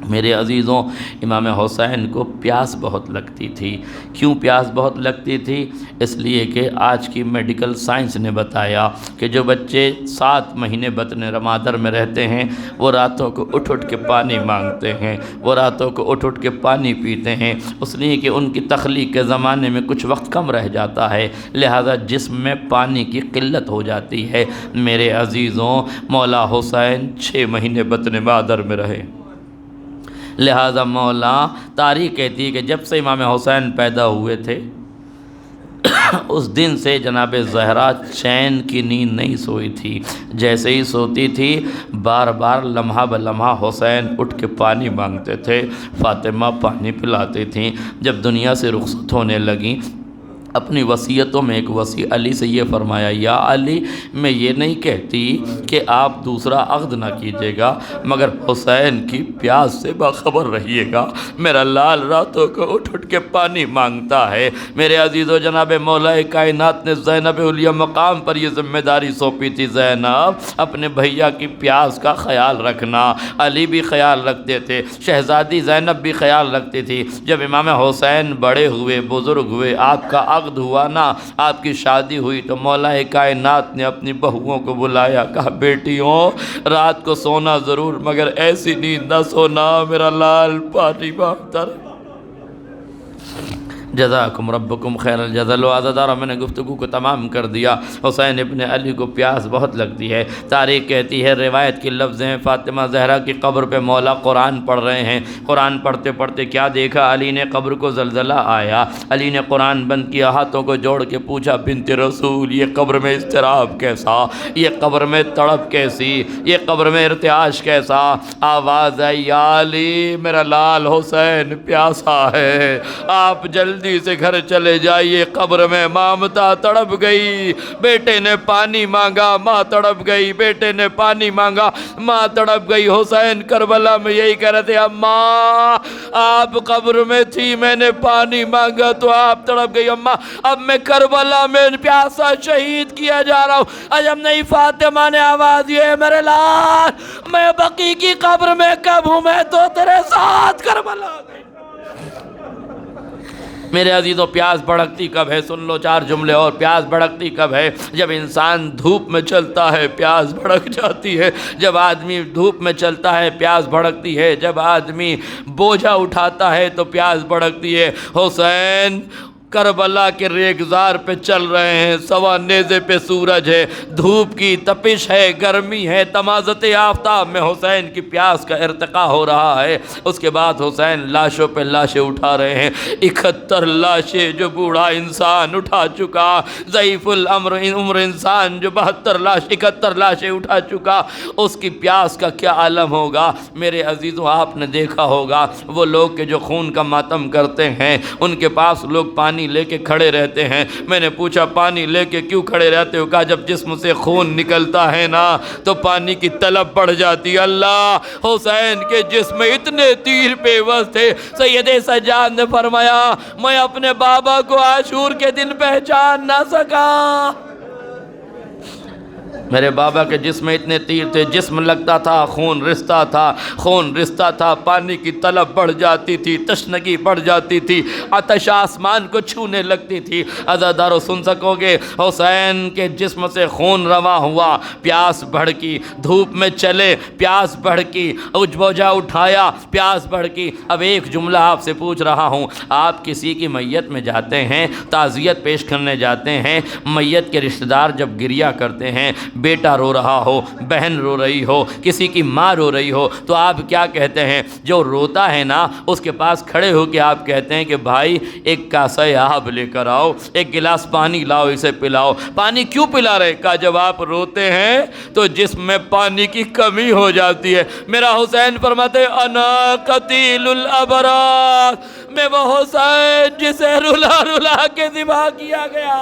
میرے عزیزوں، امام حسین کو پیاس بہت لگتی تھی۔ کیوں پیاس بہت لگتی تھی؟ اس لیے کہ آج کی میڈیکل سائنس نے بتایا کہ جو بچے 7 مہینے بطن مادر میں رہتے ہیں وہ راتوں کو اٹھ کے پانی مانگتے ہیں، وہ راتوں کو اٹھ کے پانی پیتے ہیں، اس لیے کہ ان کی تخلیق کے زمانے میں کچھ وقت کم رہ جاتا ہے، لہذا جسم میں پانی کی قلت ہو جاتی ہے۔ میرے عزیزوں، مولا حسین 6 مہینے بطن مادر میں رہے، لہذا مولا تاریخ کہتی ہے کہ جب سے امام حسین پیدا ہوئے تھے اس دن سے جناب زہرا چین کی نیند نہیں سوئی تھی۔ جیسے ہی سوتی تھی بار بار لمحہ بلمحہ حسین اٹھ کے پانی مانگتے تھے، فاطمہ پانی پلاتی تھیں۔ جب دنیا سے رخصت ہونے لگیں اپنی وصیتوں میں ایک وصی علی سے یہ فرمایا، یا علی میں یہ نہیں کہتی کہ آپ دوسرا عقد نہ کیجیے گا، مگر حسین کی پیاس سے باخبر رہیے گا، میرا لال راتوں کو اٹھ کے پانی مانگتا ہے۔ میرے عزیزو، جناب مولا کائنات نے زینب علیہ مقام پر یہ ذمہ داری سونپی تھی، زینب اپنے بھیا کی پیاس کا خیال رکھنا۔ علی بھی خیال رکھتے تھے، شہزادی زینب بھی خیال رکھتی تھی۔ جب امام حسین بڑے ہوئے، بزرگ ہوئے، آپ کا عقد ہوا نا، آپ کی شادی ہوئی، تو مولا کائنات نے اپنی بہوؤں کو بلایا، کہا بیٹیوں رات کو سونا ضرور مگر ایسی نیند نہ سونا، میرا لال پانی مانگتا رہے۔ جزاکم ربکم خیر الجزا۔ لو عزادارہ میں نے گفتگو کو تمام کر دیا۔ حسین ابن علی کو پیاس بہت لگتی ہے۔ تاریخ کہتی ہے، روایت کی لفظ ہیں، فاطمہ زہرا کی قبر پہ مولا قرآن پڑھ رہے ہیں، قرآن پڑھتے پڑھتے کیا دیکھا، علی نے قبر کو زلزلہ آیا، علی نے قرآن بند کیا، ہاتھوں کو جوڑ کے پوچھا، بنت رسول یہ قبر میں اضطراب کیسا، یہ قبر میں تڑپ کیسی، یہ قبر میں ارتعاش کیسا؟ آواز ہے، یا علی میرا لال حسین پیاسا ہے، آپ جلدی سے گھر چلے جائیے، قبر میں مامتا تڑپ گئی، بیٹے نے پانی مانگا، ماں تڑپ گئی، بیٹے نے پانی مانگا، ماں تڑپ گئی۔ حسین کربلا میں یہی کہہ رہے تھے، اماں آپ قبر میں تھی، میں نے پانی مانگا تو آپ تڑپ گئی، اماں اب میں کربلا میں پیاسا شہید کیا جا رہا ہوں۔ عجب نہیں، فاطمہ نے آواز دی، میرے لال میں بقی کی قبر میں کب ہوں، میں تو تیرے ساتھ کربلا گئی۔ میرے عزیزوں، پیاس بھڑکتی کب ہے؟ سن لو 4 جملے اور۔ پیاس بھڑکتی کب ہے؟ جب انسان دھوپ میں چلتا ہے پیاس بھڑک جاتی ہے، جب آدمی دھوپ میں چلتا ہے پیاس بھڑکتی ہے، جب آدمی بوجھا اٹھاتا ہے تو پیاس بھڑکتی ہے۔ حسین کربلا کے ریگزار پہ چل رہے ہیں، سوا نیزے پہ سورج ہے، دھوپ کی تپش ہے، گرمی ہے، تمازت آفتاب میں حسین کی پیاس کا ارتقاء ہو رہا ہے۔ اس کے بعد حسین لاشوں پہ لاشیں اٹھا رہے ہیں، 71 لاشیں جو بوڑھا انسان اٹھا چکا، ضعیف العمر انسان جو 71 لاشیں اٹھا چکا، اس کی پیاس کا کیا عالم ہوگا؟ میرے عزیزوں، آپ نے دیکھا ہوگا وہ لوگ کہ جو خون کا ماتم کرتے ہیں، ان کے پاس لوگ پانی لے کے کھڑے رہتے ہیں۔ میں نے پوچھا پانی لے کے کیوں کھڑے رہتے ہو؟ کہا جب جسم سے خون نکلتا ہے نا تو پانی کی طلب بڑھ جاتی ہے۔ اللہ، حسین کے جسم میں اتنے تیر پیوست تھے، سید سجاد نے فرمایا میں اپنے بابا کو عاشور کے دن پہچان نہ سکا۔ میرے بابا کے جسم میں اتنے تیر تھے، جسم لگتا تھا، خون رستا تھا، خون رستا تھا، پانی کی طلب بڑھ جاتی تھی، تشنگی بڑھ جاتی تھی، آتش آسمان کو چھونے لگتی تھی۔ عزادارو سن سکو گے، حسین کے جسم سے خون رواں ہوا، پیاس بھڑکی، دھوپ میں چلے پیاس بھڑکی، بوجھا اٹھایا پیاس بھڑکی۔ اب ایک جملہ آپ سے پوچھ رہا ہوں، آپ کسی کی میت میں جاتے ہیں، تعزیت پیش کرنے جاتے ہیں، میت کے رشتہ دار جب گریہ کرتے ہیں، بیٹا رو رہا ہو، بہن رو رہی ہو، کسی کی ماں رو رہی ہو، تو آپ کیا کہتے ہیں؟ جو روتا ہے نا اس کے پاس کھڑے ہو کے آپ کہتے ہیں کہ بھائی ایک کاسہ آب لے کر آؤ، ایک گلاس پانی لاؤ، اسے پلاؤ۔ پانی کیوں پلا رہے؟ کہا جب آپ روتے ہیں تو جسم میں پانی کی کمی ہو جاتی ہے۔ میرا حسین فرماتے انا قتیل الابرار، میں وہ حسین جسے رلا رلا کے ذبح کیا گیا۔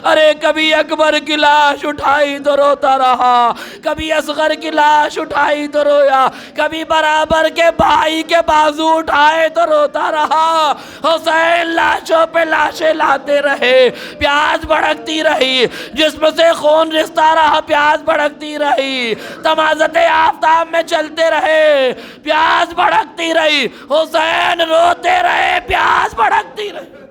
ارے کبھی اکبر کی لاش اٹھائی تو روتا روتا رہا، کبھی اصغر کی لاش اٹھائی تو رویا، کبھی برابر کے بھائی کے بازو اٹھائے تو روتا رہا۔ حسین لاشوں پہ لاشیں لاتے رہے، پیاس بھڑکتی رہی، جسم سے خون رستا رہا، پیاس بھڑکتی رہی، تمازت آفتاب میں چلتے رہے، پیاس بھڑکتی رہی، حسین روتے رہے، پیاس بھڑکتی رہی۔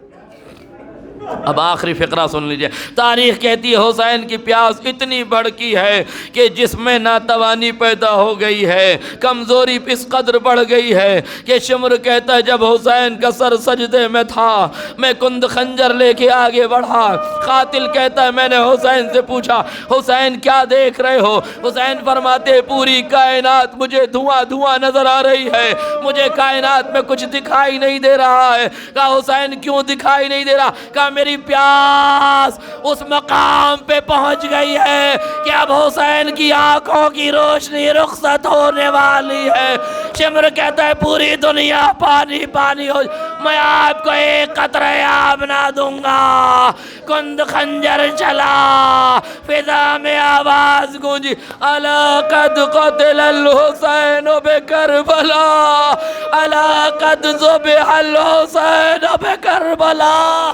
اب آخری فقرہ سن لیجئے۔ تاریخ کہتی ہے حسین کی پیاس اتنی بڑھکی ہے کہ جسم میں ناتوانی پیدا ہو گئی ہے، کمزوری اس قدر بڑھ گئی ہے کہ شمر کہتا ہے جب حسین کا سر سجدے میں تھا میں کند خنجر لے کے آگے بڑھا۔ قاتل کہتا ہے میں نے حسین سے پوچھا حسین کیا دیکھ رہے ہو؟ حسین فرماتے پوری کائنات مجھے دھواں دھواں نظر آ رہی ہے، مجھے کائنات میں کچھ دکھائی نہیں دے رہا ہے۔ کہا حسین کیوں دکھائی نہیں دے رہا؟ کہا میری پیاس اس مقام پہ پہنچ گئی ہے کہ اب حسین کی آنکھوں کی روشنی رخصت ہونے والی ہے۔ شمر کہتا ہے پوری دنیا پانی پانی ہو، میں آپ کو ایک قطرہ آب نہ دوں گا۔ کند خنجر چلا، فضا میں آواز گونجی، الا قد قتل الحسین بکربلا، الا قد ذبح الحسین بکربلا۔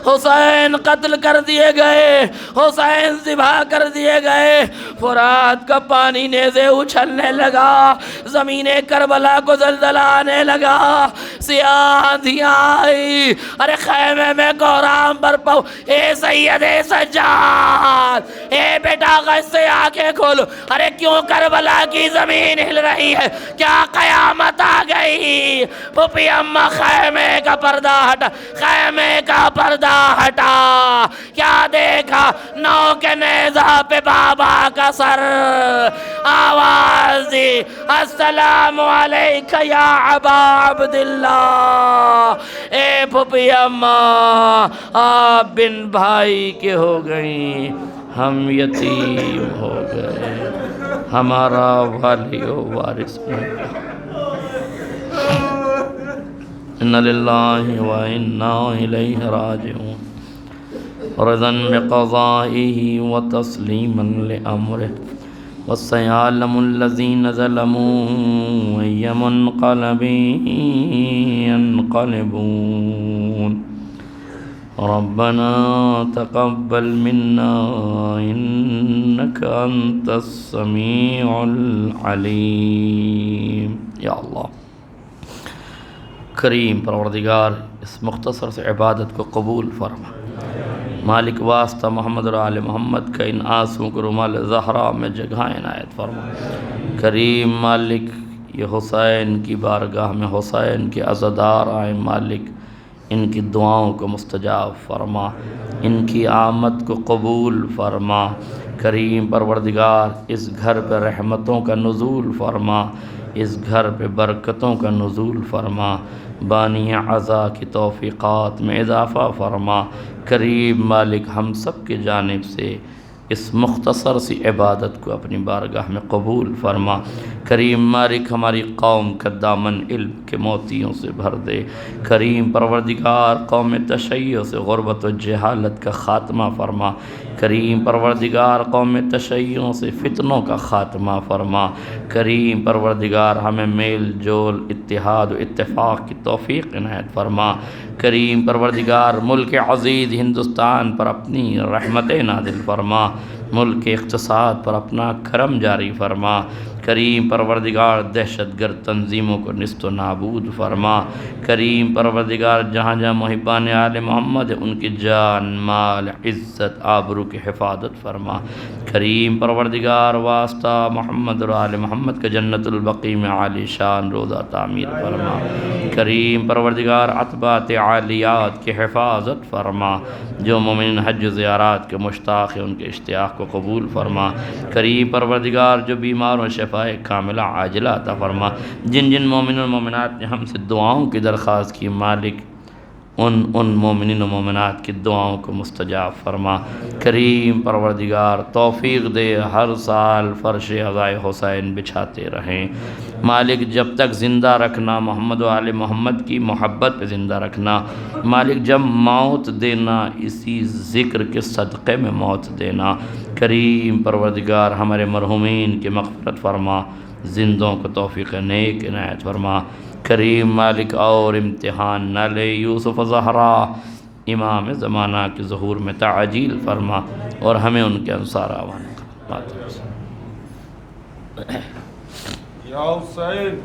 حسین قتل کر دیے گئے، حسین ذبح کر دیے گئے۔ فرات کا پانی نیزے اچھلنے لگا، زمین کربلا کو زلزلہ آنے لگا، سیاہ آندھیاں آئی، ارے خیمے میں کہرام برپا ہو۔ اے سید سجاد، اے بیٹا غش سے آنکھیں کھولو، ارے کیوں کربلا کی زمین ہل رہی ہے؟ کیا قیامت آ گئی؟ پھوپھی اماں خیمے کا پردہ ہٹا، خیمے کا پردہ ہٹا، کیا دیکھا؟ نو کے نیزہ پہ بابا کا سر، آواز دی السلام علیکہ یا ابا عبداللہ۔ اے پھوپھی اماں آپ بن بھائی کے ہو گئیں، ہم یتیم ہو گئے، ہمارا والی و وارث نہیں۔ ان للہ و انا الیہ راجعون، رضا بقضائہ و تسلیما لامرہ، وسیعلم الذین ظلموا ای منقلب ینقلبون۔ ربنا تقبل منا انک انت السمیع العلیم۔ یا اللہ کریم پروردگار اس مختصر سے عبادت کو قبول فرما۔ مالک واسطہ محمد اور آل محمد کا ان آنسوں کو رومال زہرا میں جگہ عنایت فرما۔ کریم مالک یہ حسین کی بارگاہ میں حسین کے عزادار آئے، مالک ان کی دعاؤں کو مستجاب فرما، ان کی آمد کو قبول فرما۔ کریم پروردگار اس گھر پہ رحمتوں کا نزول فرما، اس گھر پہ برکتوں کا نزول فرما، بانی عزا کی توفیقات میں اضافہ فرما۔ کریم مالک ہم سب کی جانب سے اس مختصر سی عبادت کو اپنی بارگاہ میں قبول فرما۔ کریم مالک ہماری قوم کا دامن علم کے موتیوں سے بھر دے۔ کریم پروردگار قوم تشیع سے غربت و جہالت کا خاتمہ فرما۔ کریم پروردگار قوم تشیعوں سے فتنوں کا خاتمہ فرما۔ کریم پروردگار ہمیں میل جول اتحاد و اتفاق کی توفیق عنایت فرما۔ کریم پروردگار ملک عزیز ہندوستان پر اپنی رحمتیں نازل فرما، ملک اقتصاد پر اپنا کرم جاری فرما۔ کریم پروردگار دہشت گرد تنظیموں کو نیست و نابود فرما۔ کریم پروردگار جہاں جہاں محبان آل محمد ان کی جان مال عزت آبرو کی حفاظت فرما۔ کریم پروردگار واسطہ محمد اور آل محمد کا جنت البقیع میں عالی شان روضہ تعمیر فرما۔ کریم پروردگار عتبات عالیات کی حفاظت فرما۔ جو مومن حج و زیارات کے مشتاق ہیں ان کے اشتیاق کو قبول فرما۔ کریم پروردگار جو بیماروں شفا کاملہ عاجلہ عطا فرما۔ جن جن مومن و مومنات نے ہم سے دعاؤں کی درخواست کی، مالک ان مومنین و مومنات کی دعاؤں کو مستجاب فرما۔ کریم پروردگار توفیق دے ہر سال فرش عزائے حسین بچھاتے رہیں۔ مالک جب تک زندہ رکھنا، محمد و آل محمد کی محبت پہ زندہ رکھنا۔ مالک جب موت دینا، اسی ذکر کے صدقے میں موت دینا۔ کریم پروردگار ہمارے مرحومین کی مغفرت فرما، زندوں کو توفیق نیک عنایت فرما۔ کریم مالک اور امتحان نہ لے، یوسف زہرا امام زمانہ کے ظہور میں تعجیل فرما اور ہمیں ان کے انصار آوان کر۔ یا حسین